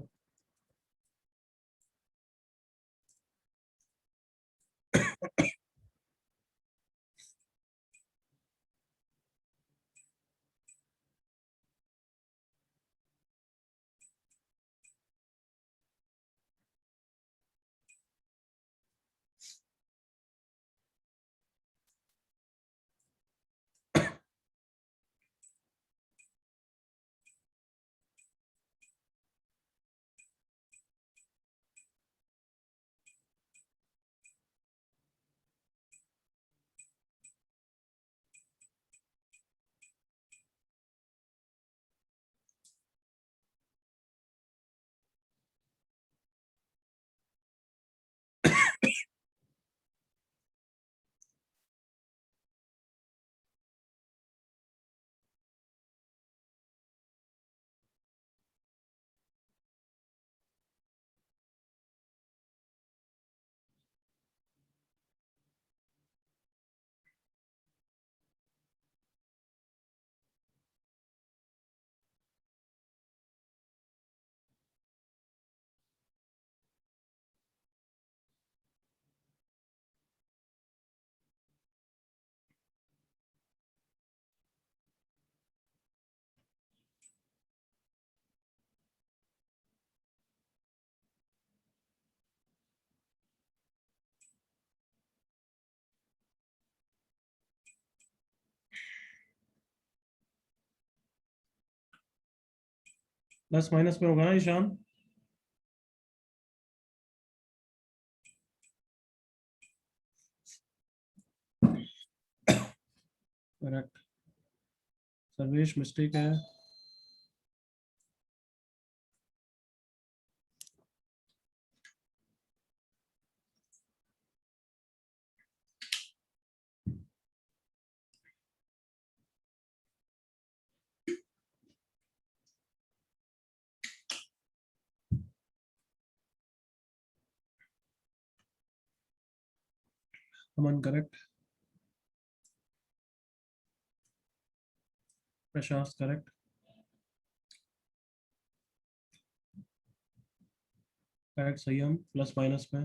प्लस माइनस में होगा ना ईशान? करेक्ट। सर्वेश मिस्टेक है। Aman correct. Prashant correct. Correct सही हम प्लस माइनस में।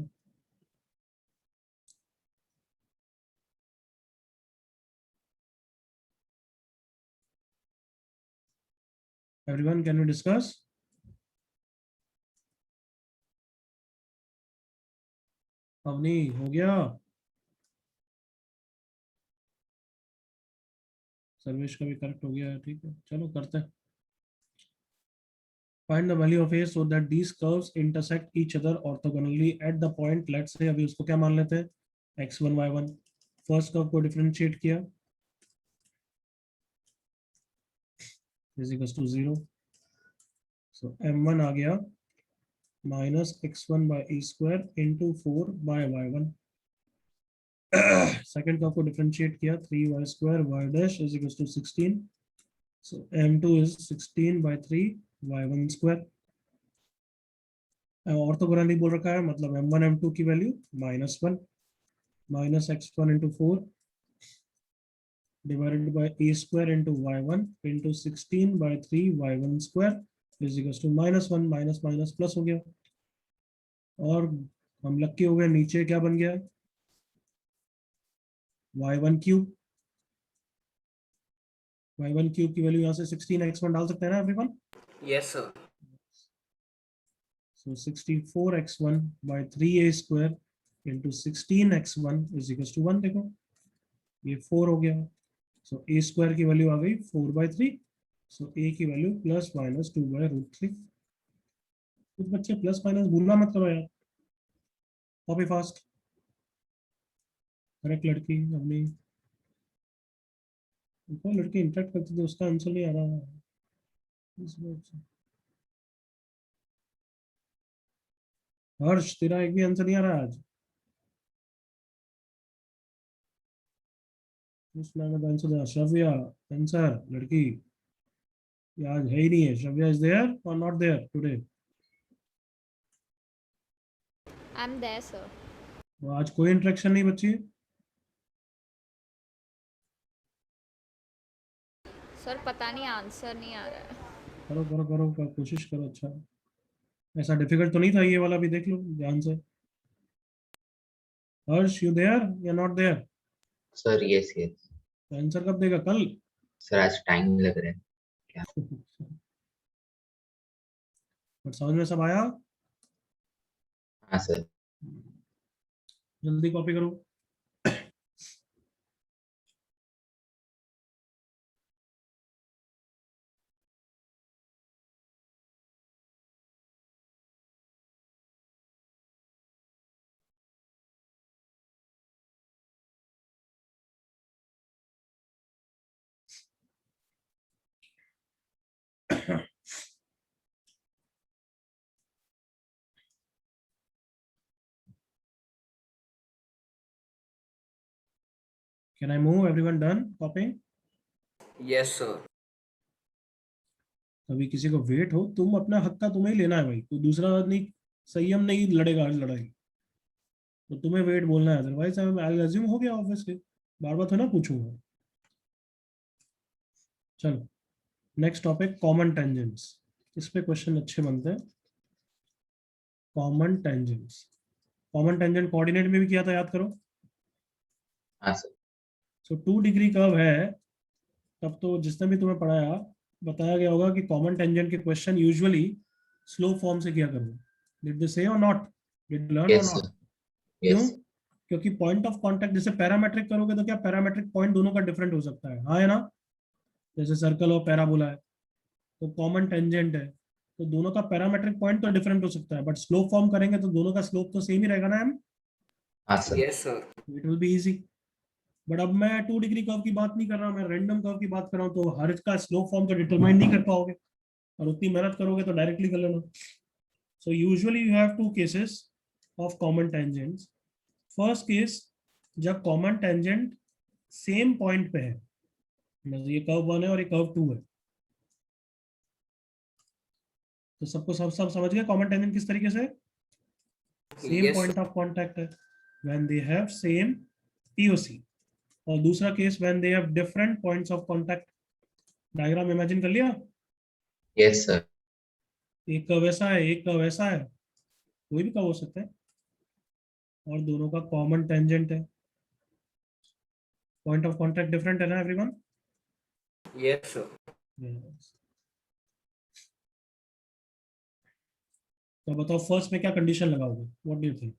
Everyone can we discuss? Avni हो गया? सर्वेश का भी करेक्ट हो गया है, ठीक है चलो करते हैं। Find the value of a so that these curves intersect each other orthogonally at the point, let's say अभी उसको क्या मान लेते हैं, x1 y1। फर्स्ट कर्व को डिफरेंशिएट किया is equal to 0, so m1 आ गया minus x1 by e square into 4 by y1। Second curve को डिफरेंशिएट किया 3y square y dash is equal to 16, so m2 is 16 by 3 y1 square. Orthogonally बोल रखा है मतलब m1 m2 की value -1 minus x1 into 4 divided by a square into y1 into 16 by 3 y1 square is equal to -1 minus minus plus हो गया। और हम लक्की हो गए, नीचे क्या बन गया, y1 क्यूब। y1 क्यूब की वैल्यू यहाँ से 16x1 डाल सकते हैं ना everyone? Yes, sir. So 64x1 by 3a square into 16x1 is equals to 1। देखो ये 4 हो गया, सो a स्क्वायर की वैल्यू आ गई 4/3, सो a की वैल्यू प्लस माइनस 2/√3। कुछ बच्चे प्लस माइनस भूलना मत करो यार, कॉपी फास्ट। करेक्ट लड़की अपनी कोई लड़की इंटरेक्ट करती थी, उसका आंसर नहीं आ रहा है इस बात से। हर्ष, तेरा एक भी आंसर नहीं आ रहा है आज। उसमें आंसर दे। श्रव्या, आंसर लड़की, ये आज है ही नहीं है। श्रव्या इज देयर और not there today? I'm there, sir. वो आज कोई इंटरेक्शन नहीं बची है। सर पता नहीं आंसर नहीं आ रहा है। करो करो करो, कोशिश करो। अच्छा, ऐसा डिफिकल्ट तो नहीं था ये वाला, भी देख लो ध्यान से। हर्ष, यू देयर या not there? Sir yes yes. Answer कब देगा, कल? सर आज टाइम लग रहा है क्या? बट समझ में सब आया? हाँ सर। जल्दी कॉपी करो। Can I move? Everyone done copying? Yes, sir. कभी किसी को वेट हो, तुम अपना हक का तुम्हें ही लेना है भाई, तो दूसरा आदमी संयम नहीं लड़ेगा आज लड़ाई, तो तुम्हें वेट बोलना है। अदरवाइज आई अज्यूम हो गया ऑब्वियसली, बार बार तो ना पूछूंगा। चलो, नेक्स्ट टॉपिक कॉमन टेंजेंट्स। इस पे क्वेश्चन अच्छे बनते हैं। Common tangents, common tangent coordinate में भी किया था, याद करो। हाँ सर। सो 2 डिग्री कर्व है, तब तो जिसने भी तुम्हें पढ़ाया बताया गया होगा कि कॉमन टेंजेंट के क्वेश्चन यूजुअली स्लो फॉर्म से किया करो। डिड दे से और नॉट? डिड लर्न और यस नॉट? सर। क्यों? यस। क्योंकि पॉइंट ऑफ कांटेक्ट जैसे पैरामेट्रिक करोगे तो क्या पैरामेट्रिक पॉइंट दोनों का डिफरेंट हो सकता है, हाँ है ना? जैसे सर्कल और पैराबोला है, तो कॉमन टेंजेंट है, तो दोनों का पैरामेट्रिक पॉइंट तो डिफरेंट हो सकता है, बट स्लोप फॉर्म करेंगे तो दोनों का स्लोप तो सेम ही रहेगा ना। हाँ sir. Yes, sir. It will be easy. But अब मैं 2 डिग्री कर्व की बात नहीं कर रहा, मैं रैंडम कर्व की बात कर रहा हूँ, तो हर का स्लोप फॉर्म तो डिटरमाइन नहीं कर पाओगे, और उतनी मेहनत करोगे तो डायरेक्टली कर लेना। So usually you have 2 cases of common tangents. First case, जब कॉमन टेंजेंट सेम पॉइंट पे है, मतलब ये कर्व 1 है और ये कर्व 2 है, तो सबको सब समझ गए कॉमन टेंजेंट किस तरीके से? Same Yes, sir. Point of contact है when they have same POC. और दूसरा case, when they have different points of contact. Diagram imagine कर लिया? Yes sir. एक कर्व ऐसा है, एक कर्व ऐसा है, कोई भी कर्व हो सकता है, और दोनों का कॉमन टेंजेंट है। पॉइंट ऑफ कांटेक्ट डिफरेंट है ना एवरीवन? Yes, sir. तो बताओ फर्स्ट में क्या कंडीशन लगाओगे, व्हाट डू यू थिंक?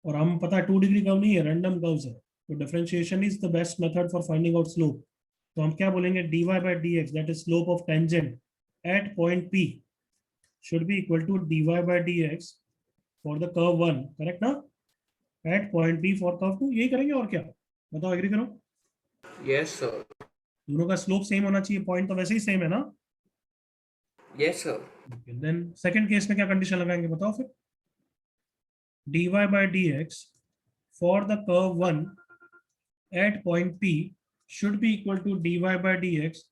और हम पता है 2 डिग्री कर्व नहीं है, रैंडम कर्व्स है, तो differentiation is the best method for finding out slope. तो हम क्या बोलेंगे, dy by dx, that is slope of tangent at point p, should be equal to dy by dx for the curve 1, correct ना? एट point p for curve 2, यही करेंगे और क्या? बताओ, एग्री करो। Yes, sir. दोनों का स्लोप सेम होना चाहिए, पॉइंट तो वैसे ही सेम है ना। Yes, sir. Then second case में क्या कंडीशन लगाएंगे, बताओ फिर। dy by dx for the curve 1 at point p should be equal to dy by dx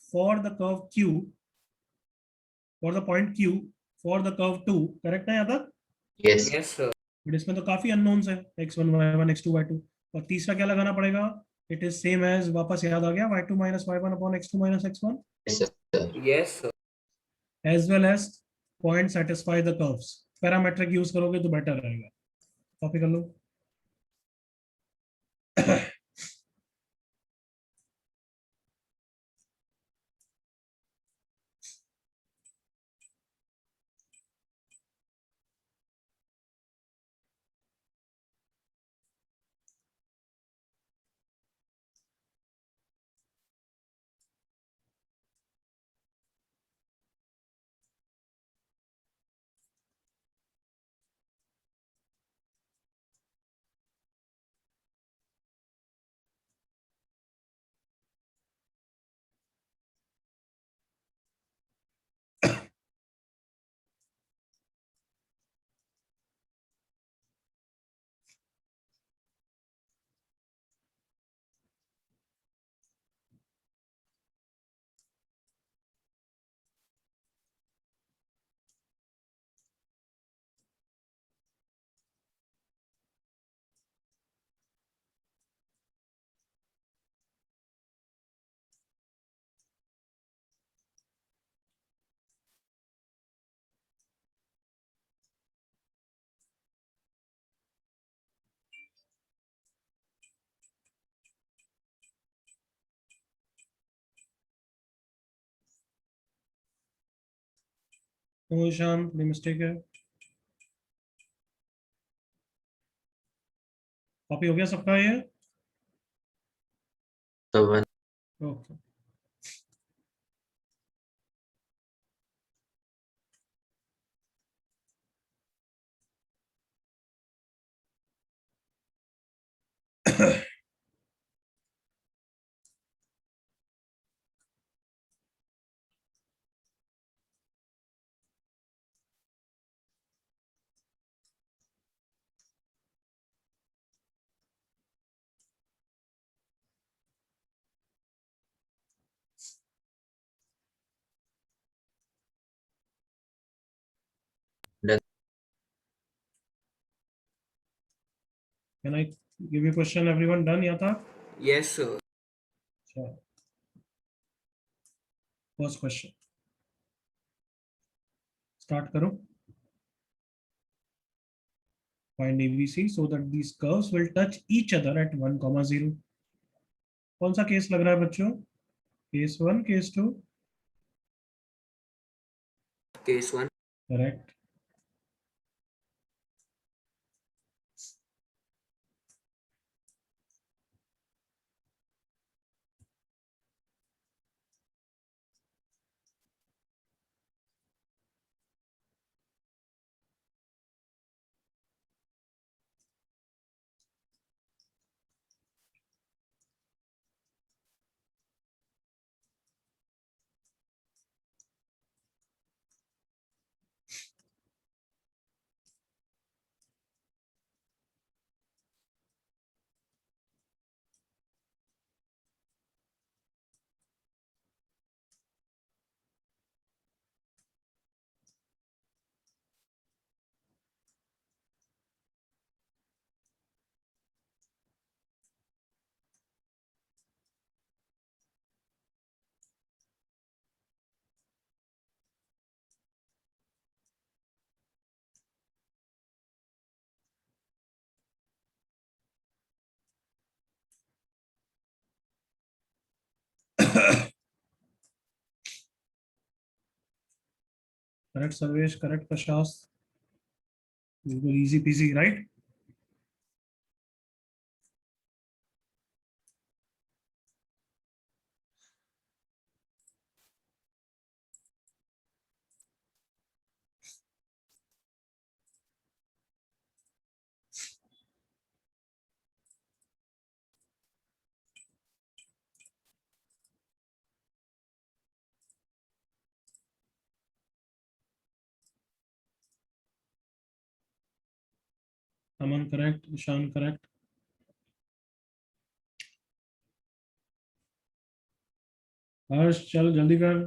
for the curve q, for the point q for the curve 2, correct है यहाँ तक? Yes. Yes, sir. But इसमें तो काफी unknowns है, x1 y1 x2 y2, और तीसरा क्या लगाना पड़ेगा? इट इज सेम एज, वापस याद आ गया, y2 minus y1 upon x2 minus x1, yes sir. Yes, sir. as well as point satisfy the curves। Parametric use करोगे तो बेटर रहेगा। कॉपी कर लो। तो ईशान थोड़ी मिस्टेक है। कॉपी हो गया सबका ये? तो one okay. Done. Can I give you question everyone? Done या था? Yes, sir. First question start करो। Find ABC so that these curves will touch each other at 1, 0. कौन सा केस लग रहा है बच्चों? Case 1, case 2? Case 1. Correct. Correct Sarvesh, correct Prashas, बिल्कुल easy peasy, right? Aman correct, Ishaan correct. Harsh चल जल्दी कर।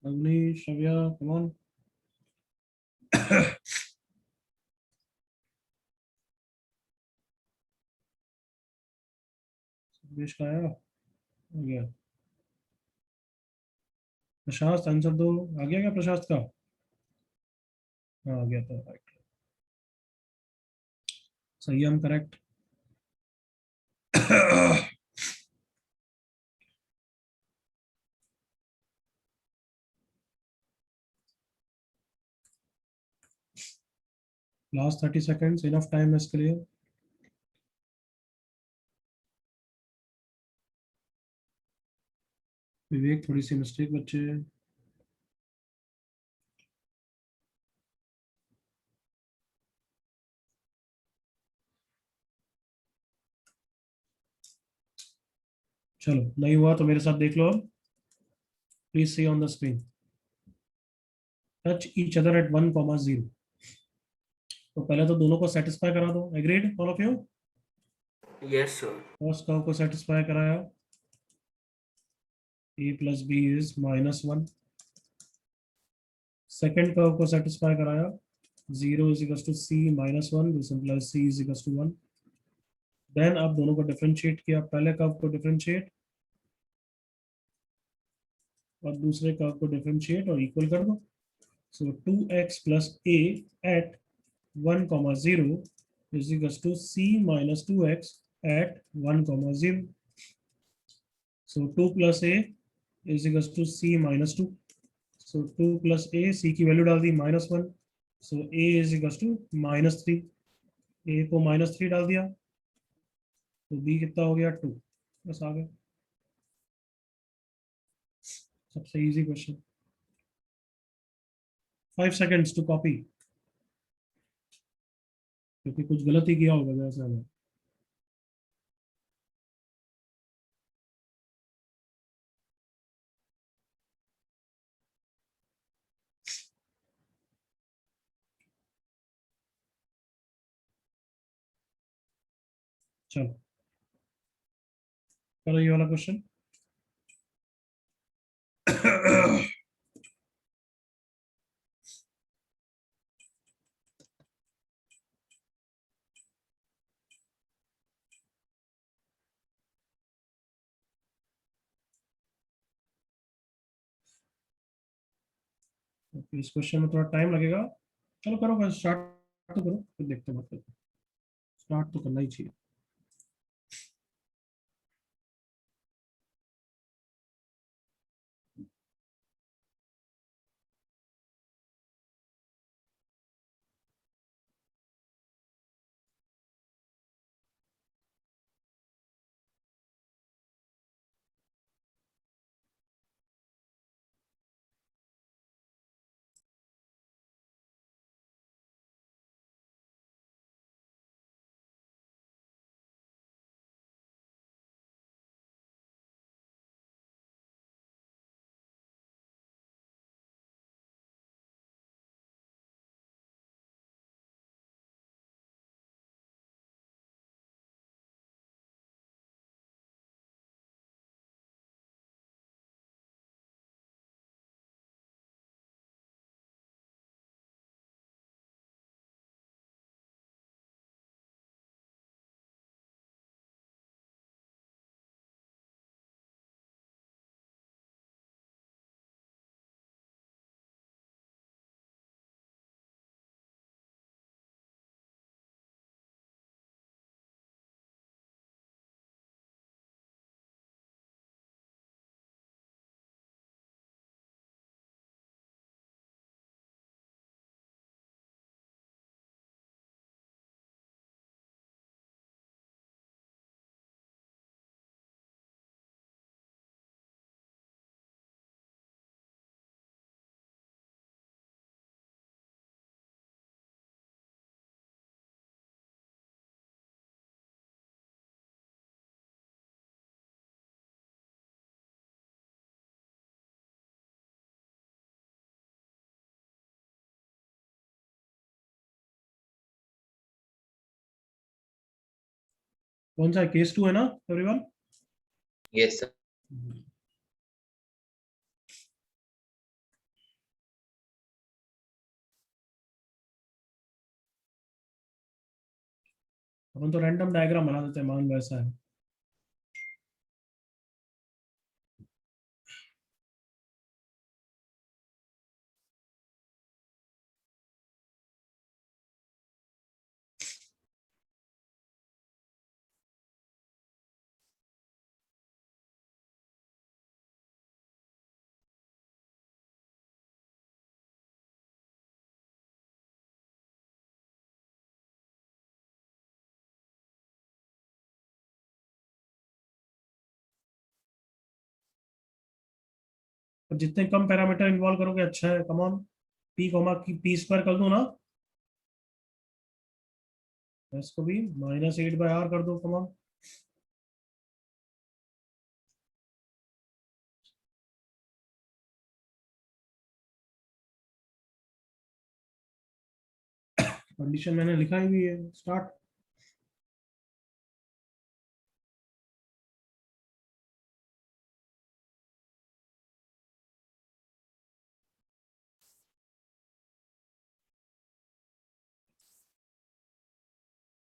अग्नि, श्रव्या, कम ऑन। सर्वेश का आया? आ गया। प्रशांत आंसर दो। आ गया क्या प्रशांत का? हाँ आ गया था, राइट। संयम correct. Last 30 seconds, enough time है इसके लिए। विवेक थोड़ी सी मिस्टेक बच्चे। चलो नहीं हुआ तो मेरे साथ देख लो। Please see on the screen. Touch each other at 1, 0। तो पहले तो दोनों को सेटिस्फाई करा दो। Agreed all of you? Yes, sir. First curve को सेटिस्फाई कराया। a plus b is -1। Second curve को सेटिस्फाई कराया। 0 is equal to c -1, this implies c is equal to 1। Then आप दोनों को डिफरेंशिएट किया। पहले कर्व को डिफरेंशिएट और दूसरे कर्व को डिफरेंशिएट और इक्वल कर दो। So 2x plus a at 1, 0 is equals to c minus 2x at 1, 0. So 2 plus a is equals to c minus 2. So 2 plus A, C की वैल्यू डाल दी -1, so A is equal to -3, A को -3 डाल दिया तो B कितना हो गया 2, बस आ गया। सबसे easy question. 5 seconds to copy, क्योंकि कुछ गलत ही किया होगा वैसे हमें। चलो करो ये वाला क्वेश्चन। इस क्वेश्चन में थोड़ा टाइम लगेगा। चलो करो, बस स्टार्ट तो करो, फिर देखते हैं बात। स्टार्ट तो करना ही चाहिए। कौन सा केस 2 है ना एवरीवन? Yes sir. अपन तो रैंडम डायग्राम बना देते हैं, मान लो ऐसा है। अब जितने कम पैरामीटर इन्वॉल्व करोगे अच्छा है। कम ऑन, पी कॉमा की पी स्क्वायर कर दो ना, इसको भी -8/r कर दो। कम ऑन, कंडीशन मैंने लिखा ही भी है। Start.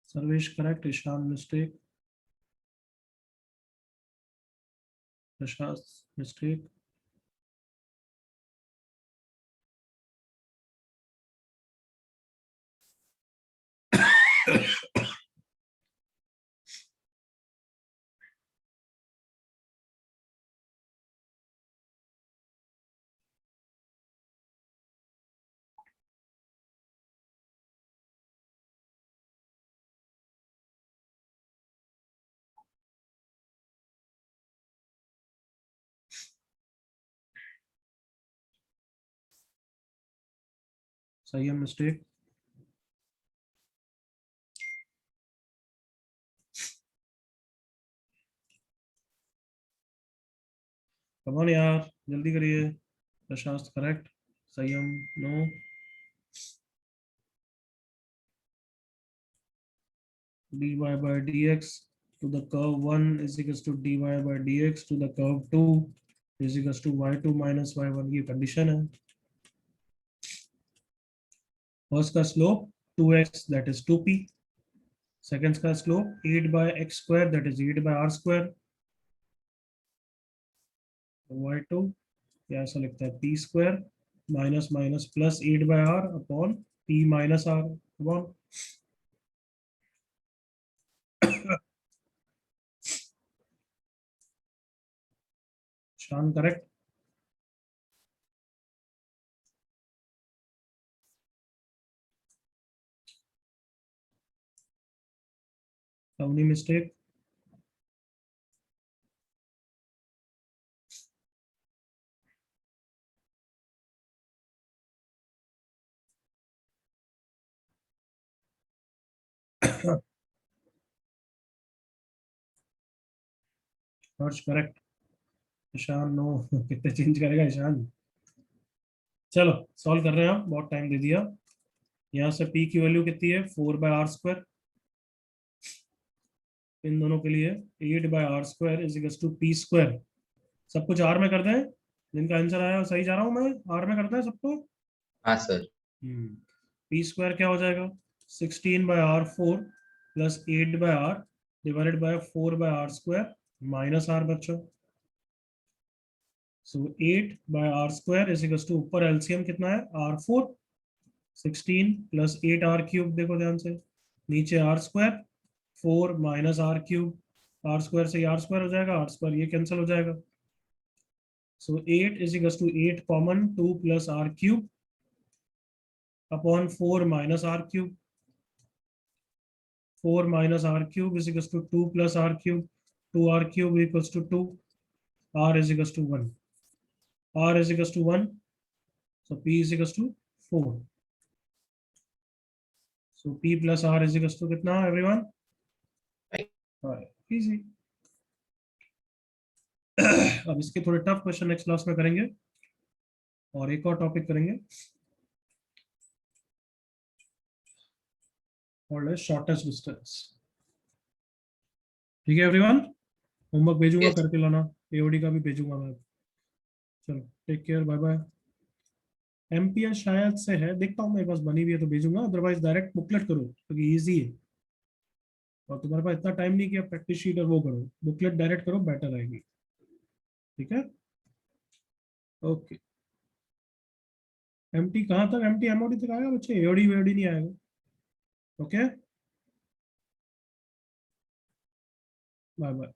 Sarvesh correct, Ishaan mistake, Prashant mistake, सही है, मिस्टेक। कमान यार, जल्दी करिए। Prashant correct, Sanyam no. dy by dx to the curve 1 is equals to dy by dx to the curve 2 is equals to y2 minus y1 की कंडीशन है। फर्स्ट का slope 2x that is 2p, second का slope 8 by x square that is 8 by r square, y2 या ऐसा लिखता है p square minus minus plus 8 by r upon p minus r upon शान correct. Only mistake। हर्ष correct. Ishan no. कितने change करेगा ईशान। चलो solve कर रहे हैं, हम बहुत टाइम दे दिया। यहाँ से p की वैल्यू कितनी है 4 by r स्क्वायर, इन दोनों के लिए 8 by r square is equal to p square. सब कुछ r में कर दें, जिनका आंसर आया सही जा रहा हूँ मैं, r में करता है सबको। हाँ सर। p स्क्वायर क्या हो जाएगा 16 by r4 plus 8 by r divided by 4 by r square minus r बच्चों। So 8 by r square is equal to, ऊपर एलसीएम कितना है r4 16 प्लस 8 r क्यूब, देखो ध्यान से, नीचे r square 4 minus r cube, r square से r square हो जाएगा, r स्क्वायर ये कैंसिल हो जाएगा। So 8 is equal to 8 common 2 plus r cube upon 4 minus r cube, 4 minus r cube is equal to 2 plus r cube, 2r cube equals to 2, r is equal to 1, r is equals to 1, so p is equals to 4, so p plus r is equals to कितना everyone? 5, easy। अब इसके थोड़े tough question next class में करेंगे और एक और topic करेंगे और शॉर्टेस्ट डिस्टेंस। ठीक है एवरीवन, होमवर्क भेजूंगा Yes. करके लाना, एओडी का भी भेजूंगा मैं। चलो take care, bye bye. MPS शायद से है, देखता हूँ मेरे पास बनी हुई है तो भेजूंगा, अदरवाइज डायरेक्ट बुकलेट करो क्योंकि इजी है और तुम्हारे पास इतना टाइम नहीं कि आप प्रैक्टिस शीट और वो करो, बुकलेट डायरेक्ट करो, बेटर रहेगी। ठीक है, ओके। एमटी कहाँ तक, एमटी एमओडी तक आएगा बच्चे, एओडी वेओडी नहीं आएगा। Okay, bye bye.